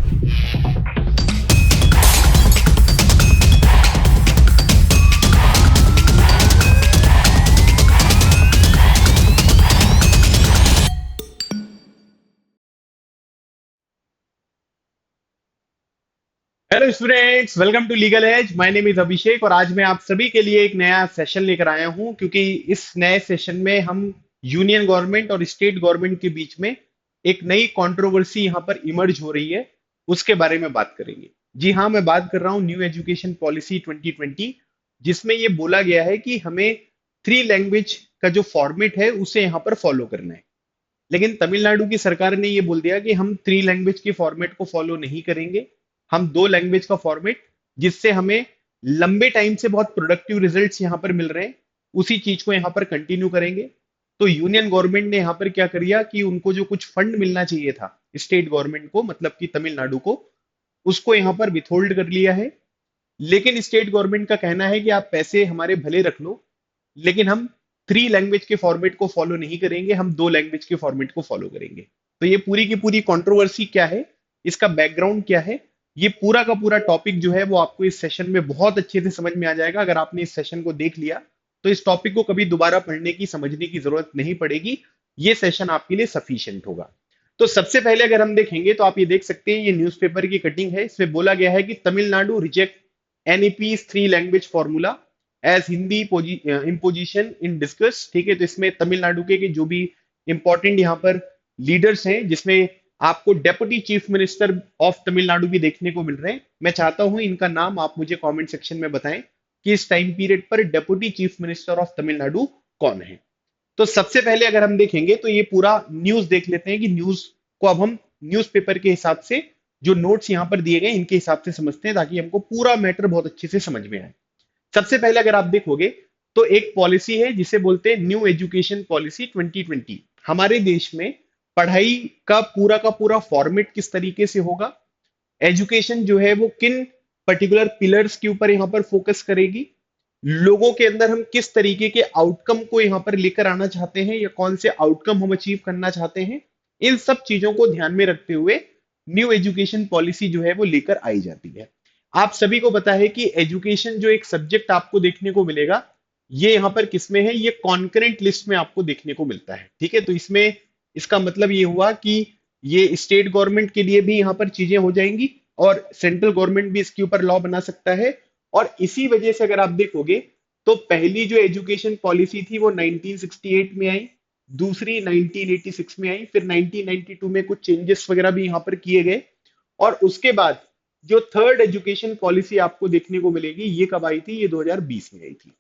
Hello students, welcome to Legal Edge. My name is Abhishek और आज मैं आप सभी के लिए एक नया सेशन लेकर आया हूं, क्योंकि इस नए सेशन में हम यूनियन गवर्नमेंट और स्टेट गवर्नमेंट के बीच में एक नई कंट्रोवर्सी यहां पर इमर्ज हो रही है, उसके बारे में बात करेंगे। जी हाँ, मैं बात कर रहा हूं न्यू एजुकेशन पॉलिसी 2020, जिसमें ये बोला गया है कि हमें थ्री लैंग्वेज का जो फॉर्मेट है उसे यहाँ पर फॉलो करना है। लेकिन तमिलनाडु की सरकार ने ये बोल दिया कि हम थ्री लैंग्वेज के फॉर्मेट को फॉलो नहीं करेंगे, हम दो लैंग्वेज का फॉर्मेट, जिससे हमें लंबे टाइम से बहुत प्रोडक्टिव रिजल्ट्स यहाँ पर मिल रहे हैं, उसी चीज को यहाँ पर कंटिन्यू करेंगे। तो यूनियन गवर्नमेंट ने यहाँ पर क्या किया कि उनको जो कुछ फंड मिलना चाहिए था स्टेट गवर्नमेंट को, मतलब कि तमिलनाडु को, उसको यहाँ पर विथहोल्ड कर लिया है। लेकिन स्टेट गवर्नमेंट का कहना है कि आप पैसे हमारे भले रख लो, लेकिन हम थ्री लैंग्वेज के फॉर्मेट को फॉलो नहीं करेंगे, हम दो लैंग्वेज के फॉर्मेट को फॉलो करेंगे। तो ये पूरी की पूरी कंट्रोवर्सी क्या है, इसका बैकग्राउंड क्या है, ये पूरा का पूरा टॉपिक जो है वो आपको इस सेशन में बहुत अच्छे से समझ में आ जाएगा। अगर आपने इस सेशन को देख लिया तो इस टॉपिक को कभी दोबारा पढ़ने की, समझने की जरूरत नहीं पड़ेगी। ये सेशन आपके लिए सफिशिएंट होगा। तो सबसे पहले अगर हम देखेंगे तो आप ये देख सकते हैं, ये न्यूज़पेपर की कटिंग है। इसमें बोला गया है कि Tamil Nadu reject NEP's three language formula as Hindi imposition in disguise. ठीक है, तो इसमें तमिलनाडु के जो भी इंपॉर्टेंट यहाँ पर लीडर्स हैं, जिसमें आपको deputy chief minister of Tamil Nadu भी देखने को मिल रहे हैं। मैं चाहता हूं इनका नाम आप मुझे कमेंट सेक्शन में बताएं कि इस टाइम पीरियड पर deputy chief minister of Tamil Nadu कौन है। तो सबसे पहले अगर हम देखेंगे तो ये पूरा न्यूज देख लेते हैं कि न्यूज को अब हम न्यूज़पेपर के हिसाब से, जो नोट्स यहाँ पर दिए गए इनके हिसाब से समझते हैं, ताकि हमको पूरा मैटर बहुत अच्छे से समझ में आए। सबसे पहले अगर आप देखोगे तो एक पॉलिसी है जिसे बोलते हैं न्यू एजुकेशन पॉलिसी 2020। हमारे देश में पढ़ाई का पूरा फॉर्मेट किस तरीके से होगा, एजुकेशन जो है वो किन पर्टिकुलर पिलर्स के ऊपर यहाँ पर फोकस करेगी, लोगों के अंदर हम किस तरीके के आउटकम को यहाँ पर लेकर आना चाहते हैं या कौन से आउटकम हम अचीव करना चाहते हैं, इन सब चीजों को ध्यान में रखते हुए न्यू एजुकेशन पॉलिसी जो है वो लेकर आई जाती है। आप सभी को पता है कि एजुकेशन जो एक सब्जेक्ट आपको देखने को मिलेगा, ये यहाँ पर किसमें है, ये कॉन्करेंट लिस्ट में आपको देखने को मिलता है। ठीक है, तो इसमें इसका मतलब ये हुआ कि ये स्टेट गवर्नमेंट के लिए भी यहाँ पर चीजें हो जाएंगी और सेंट्रल गवर्नमेंट भी इसके ऊपर लॉ बना सकता है। और इसी वजह से अगर आप देखोगे तो पहली जो एजुकेशन पॉलिसी थी वो 1968 में आई, दूसरी 1986 में आई, फिर 1992 में कुछ चेंजेस वगैरह भी यहाँ पर किए गए, और उसके बाद जो थर्ड एजुकेशन पॉलिसी आपको देखने को मिलेगी ये कब आई थी, ये 2020 में आई थी।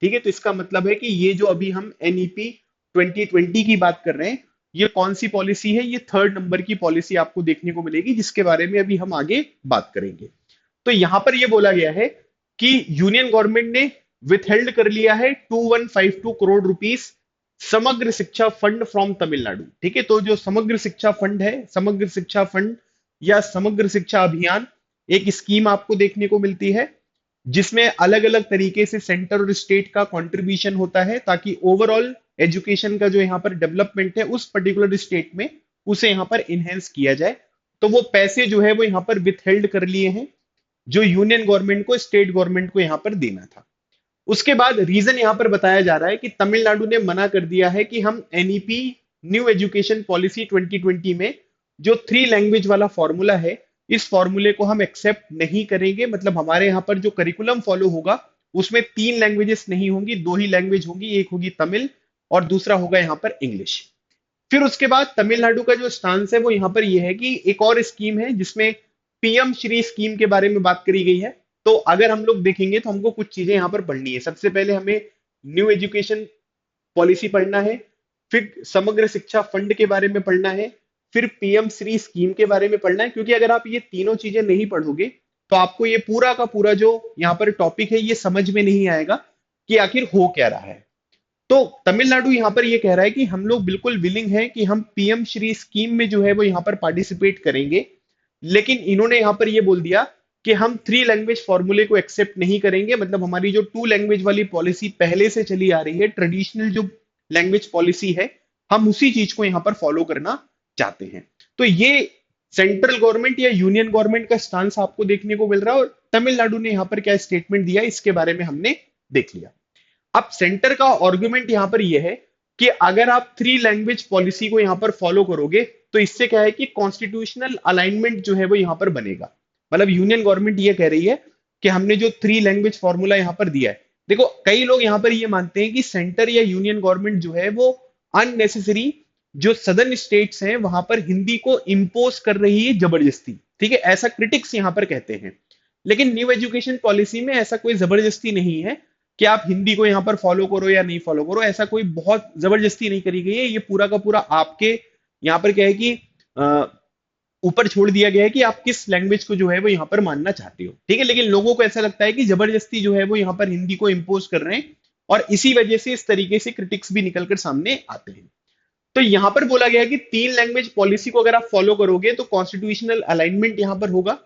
ठीक है, तो इसका मतलब है कि ये जो अभी हम एनईपी 2020 की बात कर रहे हैं, ये कौन सी पॉलिसी है, ये थर्ड नंबर की पॉलिसी आपको देखने को मिलेगी, जिसके बारे में अभी हम आगे बात करेंगे। तो यहां पर यह बोला गया है कि यूनियन गवर्नमेंट ने विथहेल्ड कर लिया है 2152 करोड़ रुपीस समग्र शिक्षा फंड फ्रॉम तमिलनाडु। ठीक है, तो जो समग्र शिक्षा फंड है, समग्र शिक्षा फंड या समग्र शिक्षा अभियान, एक स्कीम आपको देखने को मिलती है जिसमें अलग अलग तरीके से सेंटर और स्टेट का कंट्रीब्यूशन होता है, ताकि ओवरऑल एजुकेशन का जो यहाँ पर डेवलपमेंट है उस पर्टिकुलर स्टेट में, उसे यहाँ पर इनहेंस किया जाए। तो वो पैसे जो है वो यहाँ पर विथहेल्ड कर लिए हैं, जो यूनियन गवर्नमेंट को स्टेट गवर्नमेंट को यहाँ पर देना था। उसके बाद रीजन यहाँ पर बताया जा रहा है कि तमिलनाडु ने मना कर दिया है कि हम एनईपी न्यू एजुकेशन पॉलिसी 2020 में जो थ्री लैंग्वेज वाला फॉर्मूला है, इस फॉर्मूले को हम एक्सेप्ट नहीं करेंगे। मतलब हमारे यहाँ पर जो करिकुलम फॉलो होगा उसमें तीन लैंग्वेजेस नहीं होंगी, दो ही लैंग्वेज होंगी, एक होगी तमिल और दूसरा होगा यहाँ पर इंग्लिश। फिर उसके बाद तमिलनाडु का जो स्टांस है वो यहाँ पर यह है कि एक और स्कीम है जिसमें पीएम श्री स्कीम के बारे में बात करी गई है। तो अगर हम लोग देखेंगे तो हमको कुछ चीजें यहाँ पर पढ़नी है। सबसे पहले हमें न्यू एजुकेशन पॉलिसी पढ़ना है, फिर समग्र शिक्षा फंड के बारे में पढ़ना है, फिर पीएम श्री स्कीम के बारे में पढ़ना है। क्योंकि अगर आप ये तीनों चीजें नहीं पढ़ोगे तो आपको ये पूरा का पूरा जो यहाँ पर टॉपिक है ये समझ में नहीं आएगा कि आखिर हो क्या रहा है। तो तमिलनाडु यहाँ पर ये कह रहा है कि हम लोग बिल्कुल विलिंग हैं कि हम पीएम श्री स्कीम में जो है वो यहाँ पर पार्टिसिपेट करेंगे, लेकिन इन्होंने यहाँ पर ये बोल दिया कि हम थ्री लैंग्वेज फॉर्मूले को एक्सेप्ट नहीं करेंगे। मतलब हमारी जो टू लैंग्वेज वाली पॉलिसी पहले से चली आ रही है, ट्रेडिशनल जो लैंग्वेज पॉलिसी है, हम उसी चीज को यहाँ पर फॉलो करना चाहते हैं। तो ये सेंट्रल गवर्नमेंट या यूनियन गवर्नमेंट का स्टांस आपको देखने को मिल रहा है, और तमिलनाडु ने यहां पर क्या स्टेटमेंट दिया इसके बारे में हमने देख लिया। अब सेंटर का आर्गुमेंट यहां पर यह है कि अगर आप थ्री लैंग्वेज पॉलिसी को यहां पर फॉलो करोगे तो इससे क्या है कि कॉन्स्टिट्यूशनल अलाइनमेंट जो है वो यहां पर बनेगा। मतलब यूनियन गवर्नमेंट ये कह रही है कि हमने जो थ्री लैंग्वेज फॉर्मूला यहां पर दिया है, देखो कई लोग यहां पर ये मानते हैं कि सेंटर या यूनियन गवर्नमेंट जो है वो अननेसेसरी जो सदर्न स्टेट्स हैं वहां पर हिंदी को इंपोज कर रही है जबरदस्ती। ठीक है, ऐसा क्रिटिक्स यहां पर कहते हैं। लेकिन न्यू एजुकेशन पॉलिसी में ऐसा कोई जबरदस्ती नहीं है कि आप हिंदी को यहां पर फॉलो करो या नहीं फॉलो करो, ऐसा कोई बहुत जबरदस्ती नहीं करी गई है। ये पूरा का पूरा आपके यहाँ पर क्या है कि ऊपर छोड़ दिया गया है कि आप किस लैंग्वेज को जो है वो यहाँ पर मानना चाहते हो। ठीक है, लेकिन लोगों को ऐसा लगता है कि जबरदस्ती जो है वो यहाँ पर हिंदी को इम्पोज कर रहे हैं, और इसी वजह से इस तरीके से क्रिटिक्स भी निकलकर सामने आते हैं। तो यहां पर बोला गया है कि तीन लैंग्वेज पॉलिसी को अगर आप फॉलो करोगे तो कॉन्स्टिट्यूशनल अलाइनमेंट यहां पर होगा।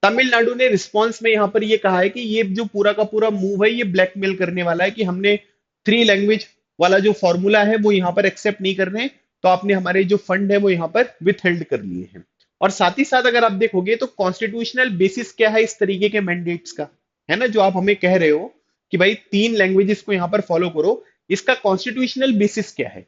तमिलनाडु ने रिस्पॉन्स में यहां पर ये कहा है कि ये जो पूरा का पूरा मूव है ये ब्लैकमेल करने वाला है कि हमने थ्री लैंग्वेज वाला जो फॉर्मूला है वो यहां पर एक्सेप्ट नहीं कर रहे हैं, तो आपने हमारे जो फंड है वो यहां पर विथ कर लिए हैं। और साथ ही साथ अगर आप देखोगे तो कॉन्स्टिट्यूशनल बेसिस क्या है इस तरीके के मैंडेट्स का, है ना, जो आप हमें कह रहे हो कि भाई तीन लैंग्वेजेस को यहां पर फॉलो करो, इसका कॉन्स्टिट्यूशनल बेसिस क्या है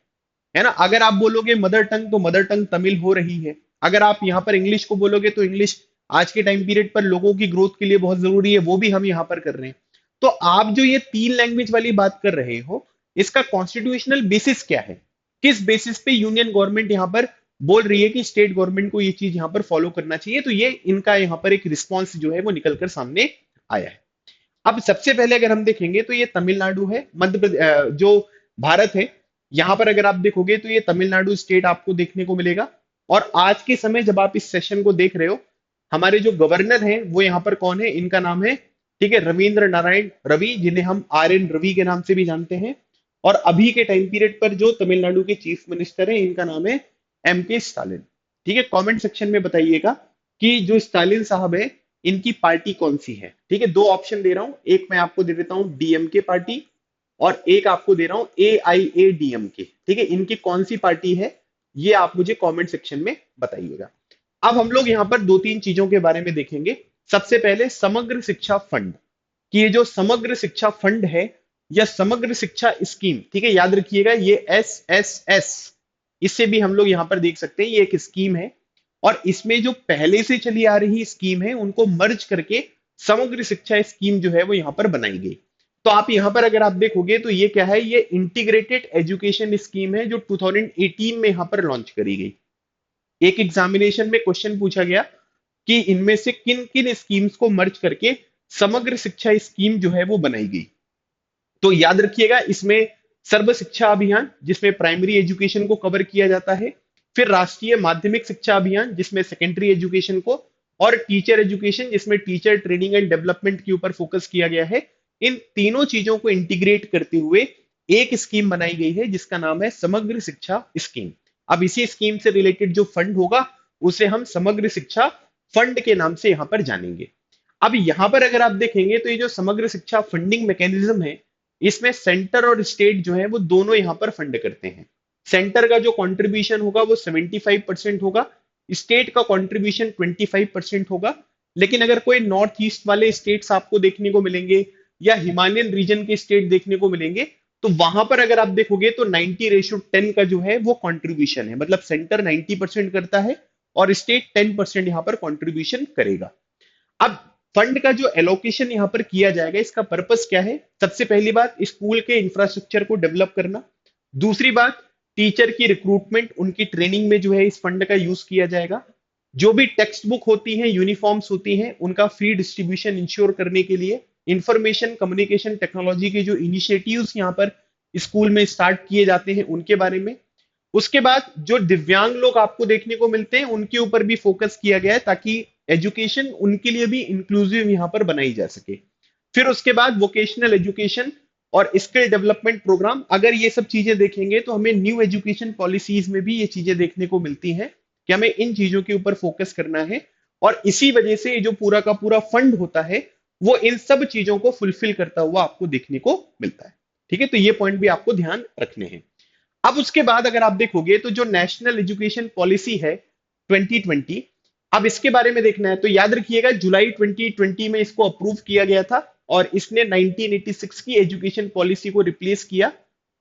ना। अगर आप बोलोगे मदर टंग तो मदर टंग तमिल हो रही है, अगर आप यहाँ पर इंग्लिश को बोलोगे तो इंग्लिश आज के टाइम पीरियड पर लोगों की ग्रोथ के लिए बहुत जरूरी है, वो भी हम यहाँ पर कर रहे हैं। तो आप जो ये तीन लैंग्वेज वाली बात कर रहे हो, इसका कॉन्स्टिट्यूशनल बेसिस क्या है, किस बेसिस पे यूनियन गवर्नमेंट यहाँ पर बोल रही है कि स्टेट गवर्नमेंट को ये चीज यहाँ पर फॉलो करना चाहिए। तो ये इनका यहाँ पर एक रिस्पॉन्स जो है वो निकलकर सामने आया है। अब सबसे पहले अगर हम देखेंगे तो ये तमिलनाडु है, मध्य प्रदेश जो भारत है, यहां पर अगर आप देखोगे तो ये तमिलनाडु स्टेट आपको देखने को मिलेगा। और आज के समय जब आप इस सेशन को देख रहे हो, हमारे जो गवर्नर हैं वो यहाँ पर कौन है, इनका नाम है, ठीक है, रविंद्र नारायण रवि, जिन्हें हम RN रवि के नाम से भी जानते हैं। और अभी के टाइम पीरियड पर जो तमिलनाडु के चीफ मिनिस्टर हैं इनका नाम है MK स्टालिन। ठीक है, कमेंट सेक्शन में बताइएगा कि जो स्टालिन साहब है इनकी पार्टी कौन सी है। ठीक है, दो ऑप्शन दे रहा हूं, एक मैं आपको दे देता हूं DMK पार्टी, और एक आपको दे रहा हूं AIADMK। ठीक है, इनकी कौन सी पार्टी है ये आप मुझे कमेंट सेक्शन में बताइएगा। अब हम लोग यहाँ पर दो तीन चीजों के बारे में देखेंगे। सबसे पहले समग्र शिक्षा फंड, कि ये जो समग्र शिक्षा फंड है या समग्र शिक्षा स्कीम, ठीक है, याद रखिएगा ये SSS, इससे भी हम लोग यहाँ पर देख सकते हैं ये एक स्कीम है, और इसमें जो पहले से चली आ रही स्कीम है उनको मर्ज करके समग्र शिक्षा स्कीम जो है वो यहाँ पर बनाई गई। तो आप यहाँ पर अगर आप देखोगे तो ये क्या है, ये इंटीग्रेटेड एजुकेशन स्कीम है जो 2018 में यहाँ पर लॉन्च करी गई। एक एग्जामिनेशन में क्वेश्चन पूछा गया कि इनमें से किन किन स्कीम्स को मर्ज करके समग्र शिक्षा स्कीम जो है वो बनाई गई। तो याद रखिएगा इसमें सर्व शिक्षा अभियान जिसमें प्राइमरी एजुकेशन को कवर किया जाता है, फिर राष्ट्रीय माध्यमिक शिक्षा अभियान जिसमें सेकेंडरी एजुकेशन को, और टीचर एजुकेशन जिसमें टीचर ट्रेनिंग एंड डेवलपमेंट के ऊपर फोकस किया गया है। इन तीनों चीजों को इंटीग्रेट करते हुए एक स्कीम बनाई गई है जिसका नाम है समग्र शिक्षा स्कीम। अब इसी स्कीम से रिलेटेड जो फंड होगा उसे हम समग्र शिक्षा फंड के नाम से यहां पर जानेंगे। अब यहां पर अगर आप देखेंगे तो ये जो समग्र शिक्षा फंडिंग मैकेनिज्म है, इसमें सेंटर और स्टेट जो है वो दोनों यहां पर फंड करते हैं। सेंटर का जो कंट्रीब्यूशन होगा वो 75% होगा, स्टेट का कंट्रीब्यूशन 25% होगा। लेकिन अगर कोई नॉर्थ ईस्ट वाले स्टेट्स आपको देखने को मिलेंगे या हिमालयन रीजन के स्टेट देखने को मिलेंगे, तो वहां पर अगर आप देखोगे तो 90:10 का जो है वो कंट्रीब्यूशन है, मतलब सेंटर 90% करता है और स्टेट 10% यहां पर कंट्रीब्यूशन करेगा। अब फंड का जो एलोकेशन यहां पर किया जाएगा इसका पर्पस क्या है, सबसे पहली बात स्कूल के इंफ्रास्ट्रक्चर को डेवलप करना, दूसरी बात टीचर की रिक्रूटमेंट उनकी ट्रेनिंग में जो है इस फंड का यूज किया जाएगा, जो भी टेक्स्ट बुक होती हैं यूनिफॉर्म्स होती हैं उनका फ्री डिस्ट्रीब्यूशन इंश्योर करने के लिए, इंफॉर्मेशन कम्युनिकेशन टेक्नोलॉजी के जो इनिशिएटिव्स यहाँ पर स्कूल में स्टार्ट किए जाते हैं उनके बारे में। उसके बाद जो दिव्यांग लोग आपको देखने को मिलते हैं उनके ऊपर भी फोकस किया गया है ताकि एजुकेशन उनके लिए भी इंक्लूसिव यहाँ पर बनाई जा सके। फिर उसके बाद वोकेशनल एजुकेशन और स्किल डेवलपमेंट प्रोग्राम, अगर ये सब चीजें देखेंगे तो हमें न्यू एजुकेशन पॉलिसीज में भी ये चीजें देखने को मिलती हैं कि हमें इन चीजों के ऊपर फोकस करना है, और इसी वजह से ये जो पूरा का पूरा फंड होता है वो इन सब चीजों को फुलफिल करता हुआ आपको देखने को मिलता है। ठीक है, तो ये पॉइंट भी आपको ध्यान रखने हैं। अब उसके बाद अगर आप देखोगे तो जो नेशनल एजुकेशन पॉलिसी है 2020, अब इसके बारे में देखना है तो याद रखिएगा जुलाई 2020 में इसको अप्रूव किया गया था और इसने 1986 की एजुकेशन पॉलिसी को रिप्लेस किया।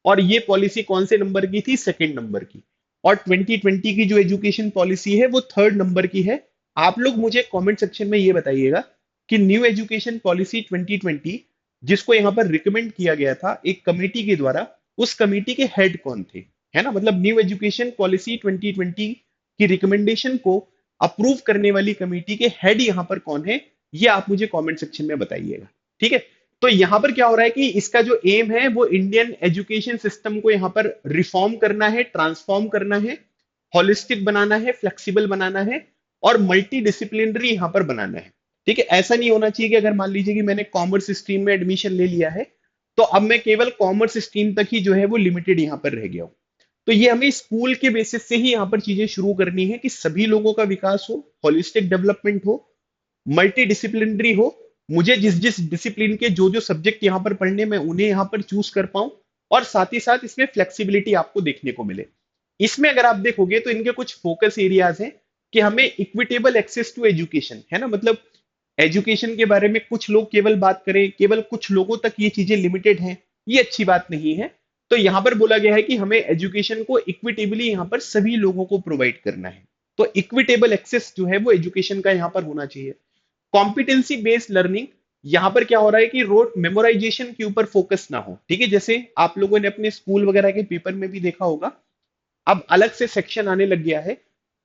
और ये पॉलिसी कौन से नंबर की थी? सेकंड नंबर की। और 2020 की जो एजुकेशन पॉलिसी है वो थर्ड नंबर की है। आप लोग मुझे कमेंट सेक्शन में ये बताइएगा कि न्यू एजुकेशन पॉलिसी 2020 जिसको यहाँ पर रिकमेंड किया गया था एक कमेटी के द्वारा, उस कमेटी के हेड कौन थे? है ना, मतलब न्यू एजुकेशन पॉलिसी 2020 की रिकमेंडेशन को अप्रूव करने वाली कमेटी के हेड यहाँ पर कौन है, ये आप मुझे कमेंट सेक्शन में बताइएगा। ठीक है। तो यहाँ पर क्या हो रहा है कि इसका जो एम है वो इंडियन एजुकेशन सिस्टम को यहाँ पर रिफॉर्म करना है, ट्रांसफॉर्म करना है, हॉलिस्टिक बनाना है, फ्लेक्सिबल बनाना है और मल्टी डिसिप्लिनरी यहाँ पर बनाना है। ठीक है। ऐसा नहीं होना चाहिए कि अगर मान लीजिए कि मैंने कॉमर्स स्ट्रीम में एडमिशन ले लिया है तो अब मैं केवल कॉमर्स स्ट्रीम तक ही जो है वो लिमिटेड यहाँ पर रह गया हूँ। तो ये हमें स्कूल के बेसिस से ही यहाँ पर चीजें शुरू करनी है कि सभी लोगों का विकास हो, होलिस्टिक डेवलपमेंट हो, मल्टी डिसिप्लिनरी हो। मुझे जिस जिस डिसिप्लिन के जो जो सब्जेक्ट यहाँ पर पढ़ने मैं उन्हें यहाँ पर चूज कर पाऊं और साथ ही साथ इसमें फ्लेक्सिबिलिटी आपको देखने को मिले। इसमें अगर आप देखोगे तो इनके कुछ फोकस एरियाज हैं कि हमें इक्विटेबल एक्सेस टू एजुकेशन, है ना, मतलब एजुकेशन के बारे में कुछ लोग केवल बात करें, केवल कुछ लोगों तक ये चीजें लिमिटेड हैं, ये अच्छी बात नहीं है। तो यहां पर बोला गया है कि हमें एजुकेशन को इक्विटेबली यहां पर सभी लोगों को प्रोवाइड करना है। तो इक्विटेबल एक्सेस जो है वो एजुकेशन का यहां पर होना चाहिए। कॉम्पिटेंसी बेस्ड लर्निंग, यहां पर क्या हो रहा है कि रोड मेमोराइजेशन के ऊपर फोकस ना हो। ठीक है, जैसे आप लोगों ने अपने स्कूल वगैरह के पेपर में भी देखा होगा, अब अलग से सेक्शन आने लग गया है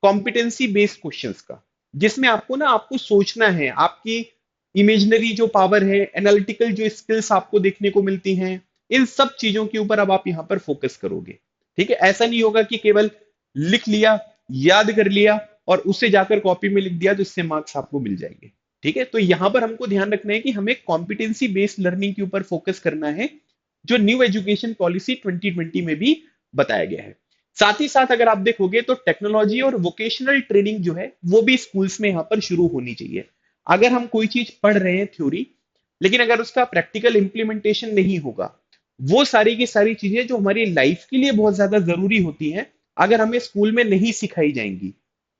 कॉम्पिटेंसी बेस्ड क्वेश्चंस का, जिसमें आपको ना आपको सोचना है, आपकी इमेजिनरी जो पावर है, एनालिटिकल जो स्किल्स आपको देखने को मिलती हैं, इन सब चीजों के ऊपर अब आप यहां पर फोकस करोगे। ठीक है, ऐसा नहीं होगा कि केवल लिख लिया, याद कर लिया और उसे जाकर कॉपी में लिख दिया तो इससे मार्क्स आपको मिल जाएंगे। ठीक है, तो यहां पर हमको ध्यान रखना है कि हमें कॉम्पिटेंसी बेस्ड लर्निंग के ऊपर फोकस करना है, जो न्यू एजुकेशन पॉलिसी 2020 में भी बताया गया है। साथ ही साथ अगर आप देखोगे तो टेक्नोलॉजी और वोकेशनल ट्रेनिंग जो है वो भी स्कूल्स में यहाँ पर शुरू होनी चाहिए। अगर हम कोई चीज पढ़ रहे हैं थ्योरी, लेकिन अगर उसका प्रैक्टिकल इंप्लीमेंटेशन नहीं होगा, वो सारी की सारी चीजें जो हमारी लाइफ के लिए बहुत ज्यादा जरूरी होती हैं, अगर हमें स्कूल में नहीं सिखाई जाएंगी,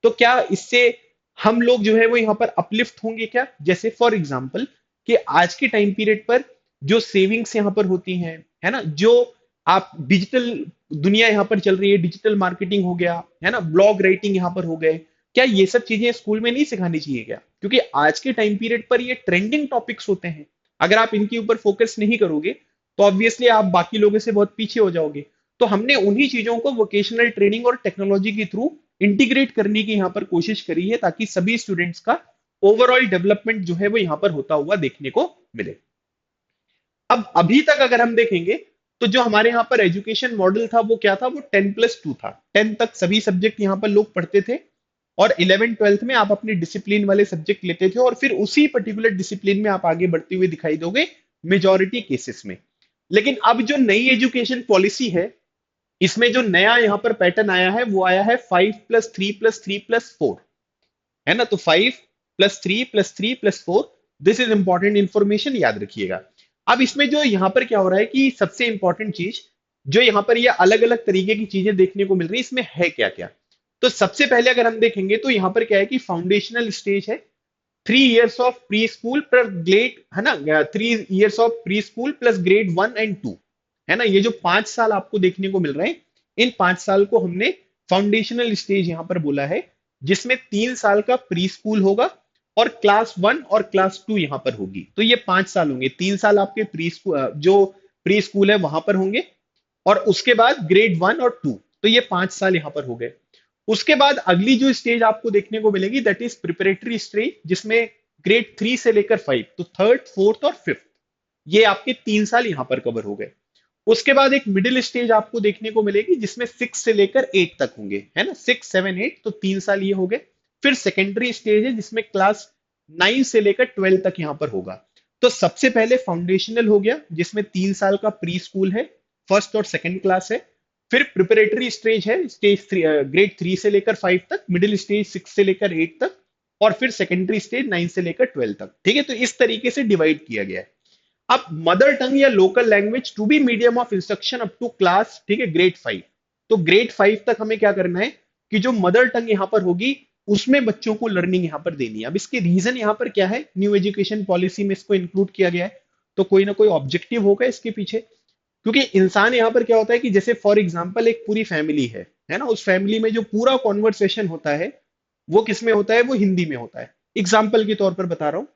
तो क्या इससे हम लोग जो है वो यहाँ पर अपलिफ्ट होंगे क्या? जैसे फॉर एग्जाम्पल कि आज के टाइम पीरियड पर जो सेविंग्स यहाँ पर होती हैं, है ना, जो आप डिजिटल दुनिया यहाँ पर चल रही है, डिजिटल मार्केटिंग हो गया, है ना, ब्लॉग राइटिंग यहाँ पर हो गए, क्या ये सब चीजें स्कूल में नहीं सिखानी चाहिए क्या? क्योंकि आज के टाइम पीरियड पर ये ट्रेंडिंग टॉपिक्स होते हैं। अगर आप इनके ऊपर फोकस नहीं करोगे तो ऑब्वियसली आप बाकी लोगों से बहुत पीछे हो जाओगे। तो हमने उन्हीं चीजों को वोकेशनल ट्रेनिंग और टेक्नोलॉजी के थ्रू इंटीग्रेट करने की यहाँ पर कोशिश करी है, ताकि सभी स्टूडेंट्स का ओवरऑल डेवलपमेंट जो है वो यहाँ पर होता हुआ देखने को मिले। अब अभी तक अगर हम देखेंगे तो जो हमारे यहाँ पर एजुकेशन मॉडल था वो क्या था? वो 10+2 था। 10 तक सभी सब्जेक्ट यहाँ पर लोग पढ़ते थे और 11 12th में आप अपने डिसिप्लिन वाले सब्जेक्ट लेते थे और फिर उसी पर्टिकुलर डिसिप्लिन में आप आगे बढ़ते हुए दिखाई दोगे मेजॉरिटी केसेस में। लेकिन अब जो नई एजुकेशन पॉलिसी है, इसमें जो नया यहाँ पर पैटर्न आया है वो आया है 5+3+3+4, है ना। तो 5+3+3+4, दिस इज इंपॉर्टेंट इंफॉर्मेशन, याद रखिएगा। अब इसमें जो यहाँ पर क्या हो रहा है कि सबसे इंपॉर्टेंट चीज जो यहाँ पर ये अलग अलग तरीके की चीजें देखने को मिल रही है, इसमें है क्या क्या? तो सबसे पहले अगर हम देखेंगे तो यहाँ पर क्या है कि फाउंडेशनल स्टेज है 3 years of pre school plus grade, है ना, 3 years of pre school plus grade 1 and 2, है ना। ये जो 5 साल आपको देखने को मिल रहे हैं, इन 5 साल को हमने फाउंडेशनल स्टेज यहां पर बोला है, जिसमें 3 साल का प्री स्कूल होगा और क्लास 1 और क्लास 2 यहां पर होगी। तो ये 5 साल होंगे। 3 साल आपके प्री स्कूल, जो प्री स्कूल है वहां पर होंगे, और उसके बाद ग्रेड 1 और 2, तो ये 5 साल यहां पर हो गए। उसके बाद अगली जो स्टेज आपको देखने को मिलेगी दैट इज प्रिपरेटरी स्टेज, जिसमें ग्रेड 3 से लेकर 5, तो थर्ड, फोर्थ और फिफ्थ, ये आपके 3 साल यहां पर कवर हो गए। उसके बाद एक मिडिल स्टेज आपको देखने को मिलेगी जिसमें 6 से लेकर 8 तक होंगे, है ना, 6 7 8, तो 3 साल ये हो गए। फिर सेकेंडरी स्टेज है जिसमें क्लास 9 से लेकर 12 तक यहां पर होगा। तो सबसे पहले फाउंडेशनल हो गया जिसमें 3 साल का प्री स्कूल है, फर्स्ट और सेकंड क्लास है। फिर प्रिपरेटरी स्टेज है, स्टेज 3, ग्रेड 3 से लेकर 5 तक, मिडिल स्टेज 6 से लेकर 8 तक, और फिर सेकेंडरी स्टेज 9 से लेकर 12 तक। ठीक है, तो इस तरीके से डिवाइड किया गया है। अब मदर टंग या local language to be medium of instruction up to class, ठीक है, ग्रेड 5। तो ग्रेड 5 तक हमें क्या करना है कि जो मदर टंग यहां पर होगी उसमें बच्चों को लर्निंग यहाँ पर देनी है। अब इसके रीजन यहाँ पर क्या है, न्यू एजुकेशन पॉलिसी में इसको इंक्लूड किया गया है, तो कोई ना कोई ऑब्जेक्टिव होगा इसके पीछे। क्योंकि इंसान यहाँ पर क्या होता है कि जैसे फॉर एग्जाम्पल एक पूरी फैमिली है ना, उस फैमिली में जो पूरा कॉन्वर्सेशन होता है वो किस में होता है, वो हिंदी में होता है, एग्जाम्पल के तौर पर बता रहा हूँ।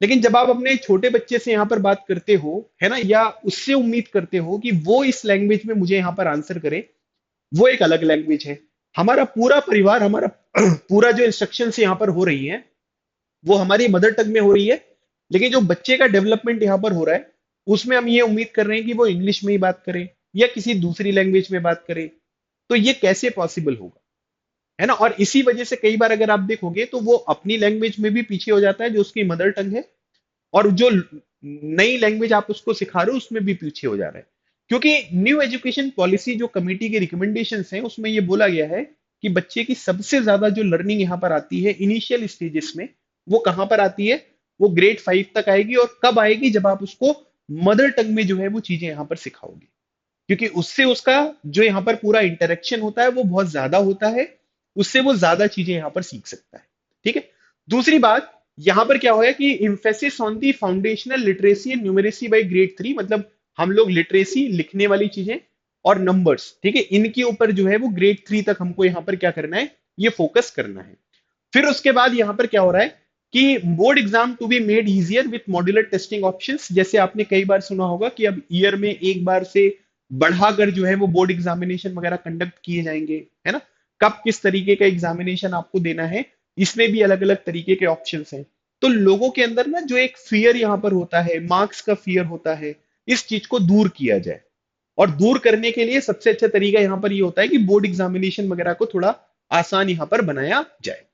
लेकिन जब आप अपने छोटे बच्चे से यहाँ पर बात करते हो, है ना, या उससे उम्मीद करते हो कि वो इस लैंग्वेज में मुझे यहाँ पर आंसर करे, वो एक अलग लैंग्वेज है। हमारा पूरा परिवार, हमारा पूरा जो इंस्ट्रक्शन यहाँ पर हो रही है वो हमारी मदर टंग में हो रही है, लेकिन जो बच्चे का डेवलपमेंट यहाँ पर हो रहा है उसमें हम ये उम्मीद कर रहे हैं कि वो इंग्लिश में ही बात करे या किसी दूसरी लैंग्वेज में बात करे। तो ये कैसे पॉसिबल होगा, है ना। और इसी वजह से कई बार अगर आप देखोगे तो वो अपनी लैंग्वेज में भी पीछे हो जाता है जो उसकी मदर टंग है, और जो नई लैंग्वेज आप उसको सिखा रहे हो उसमें भी पीछे हो जा रहा है। क्योंकि न्यू एजुकेशन पॉलिसी जो कमेटी की रिकमेंडेशंस हैं उसमें ये बोला गया है कि बच्चे की सबसे ज्यादा जो लर्निंग यहाँ पर आती है इनिशियल स्टेजेस में, वो कहाँ पर आती है, वो ग्रेड 5 तक आएगी। और कब आएगी, जब आप उसको मदर टंग में जो है वो चीजें यहाँ पर सिखाओगे, क्योंकि उससे उसका जो यहाँ पर पूरा इंटरेक्शन होता है वो बहुत ज्यादा होता है, उससे वो ज्यादा चीजें यहाँ पर सीख सकता है। ठीक है। दूसरी बात यहाँ पर क्या होगा कि emphasis on the foundational literacy and numeracy by grade 3, मतलब हम लोग लिटरेसी, लिखने वाली चीजें और नंबर्स, ठीक है, इनके ऊपर जो है वो ग्रेड 3 तक हमको यहाँ पर क्या करना है, ये फोकस करना है। फिर उसके बाद यहाँ पर क्या हो रहा है कि board exam to be made easier with modular testing options. जैसे आपने कई बार सुना होगा कि अब ईयर में एक बार से बढ़ाकर जो है वो बोर्ड एग्जामिनेशन वगैरह कंडक्ट किए जाएंगे, है ना। कब किस तरीके का एग्जामिनेशन आपको देना है, इसमें भी अलग अलग तरीके के ऑप्शंस हैं। तो लोगों के अंदर ना जो एक फियर यहाँ पर होता है, मार्क्स का फियर होता है, इस चीज को दूर किया जाए। और दूर करने के लिए सबसे अच्छा तरीका यहाँ पर ये होता है कि बोर्ड एग्जामिनेशन वगैरह को थोड़ा आसान यहाँ पर बनाया जाए।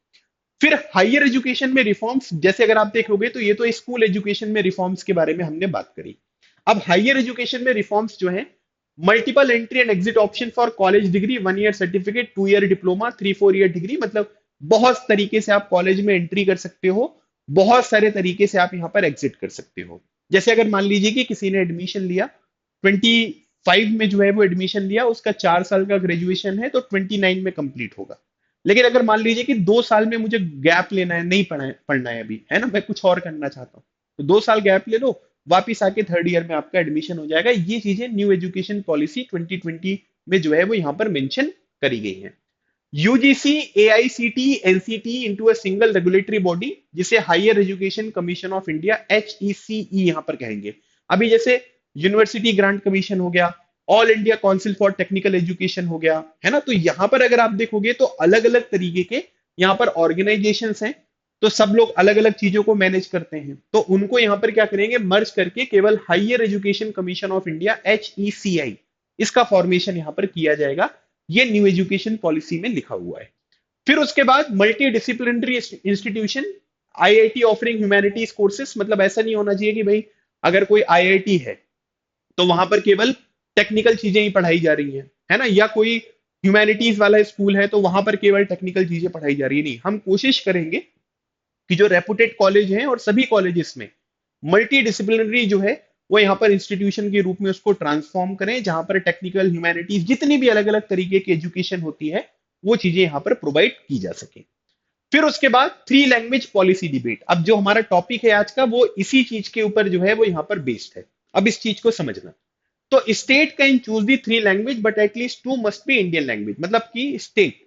फिर हायर एजुकेशन में रिफॉर्म्स, जैसे अगर आप देखोगे तो ये तो स्कूल एजुकेशन में रिफॉर्म्स के बारे में हमने बात करी। अब हायर एजुकेशन में रिफॉर्म्स जो है, multiple entry and exit option for college degree, 1 year certificate, 2 year diploma, 3-4 year degree, मतलब बहुत तरीके से आप कॉलेज में एंट्री कर सकते हो, बहुत सारे तरीके से आप यहाँ पर एग्जिट कर सकते हो। जैसे अगर मान लीजिए कि किसी ने एडमिशन लिया 25 में, जो है वो एडमिशन लिया, उसका 4 साल का ग्रेजुएशन है तो 29 में कंप्लीट होगा। लेकिन अगर मान लीजिए कि 2 साल में मुझे गैप लेना है, नहीं पढ़ना है अभी, है ना, मैं कुछ और करना चाहता हूँ, तो 2 साल गैप ले लो, वापिस आके थर्ड ईयर में आपका एडमिशन हो जाएगा। ये चीजें न्यू एजुकेशन पॉलिसी 2020 में जो है वो यहाँ पर मेंशन करी गई है। UGC, AICTE, NCTE into a single regulatory body, जिसे higher education commission of India, HECE यहाँ पर कहेंगे। अभी जैसे यूनिवर्सिटी ग्रांट कमीशन हो गया, all India council for technical education हो गया, है ना। तो यहाँ पर अगर आप देखोगे तो अलग अलग तरीके के यहाँ पर ऑर्गेनाइजेशंस हैं, तो सब लोग अलग अलग चीजों को मैनेज करते हैं, तो उनको यहाँ पर क्या करेंगे, मर्ज करके केवल higher education commission of India, HECI, इसका फॉर्मेशन यहाँ पर किया जाएगा। ये न्यू एजुकेशन पॉलिसी में लिखा हुआ है। फिर उसके बाद multi disciplinary institution, IIT offering humanities courses, मतलब ऐसा नहीं होना चाहिए कि भाई अगर कोई आईआईटी है तो वहां पर केवल टेक्निकल चीजें ही पढ़ाई जा रही हैं, है ना, या कोई ह्यूमैनिटीज वाला स्कूल है तो वहां पर केवल टेक्निकल चीजें पढ़ाई जा रही है। नहीं, हम कोशिश करेंगे कि जो रेपुटेड कॉलेज हैं और सभी कॉलेजेस में मल्टी डिसिप्लिनरी जो है वो यहाँ पर इंस्टीट्यूशन के रूप में उसको ट्रांसफॉर्म करें, जहां पर टेक्निकल, ह्यूमैनिटीज, जितनी भी अलग अलग तरीके की एजुकेशन होती है वो चीजें यहाँ पर प्रोवाइड की जा सके। फिर उसके बाद 3 लैंग्वेज पॉलिसी डिबेट। अब जो हमारा टॉपिक है आज का वो इसी चीज के ऊपर जो है वो यहाँ पर बेस्ड है। अब इस चीज को समझना, तो state can choose the 3 language but at least 2 must be Indian language, मतलब कि स्टेट,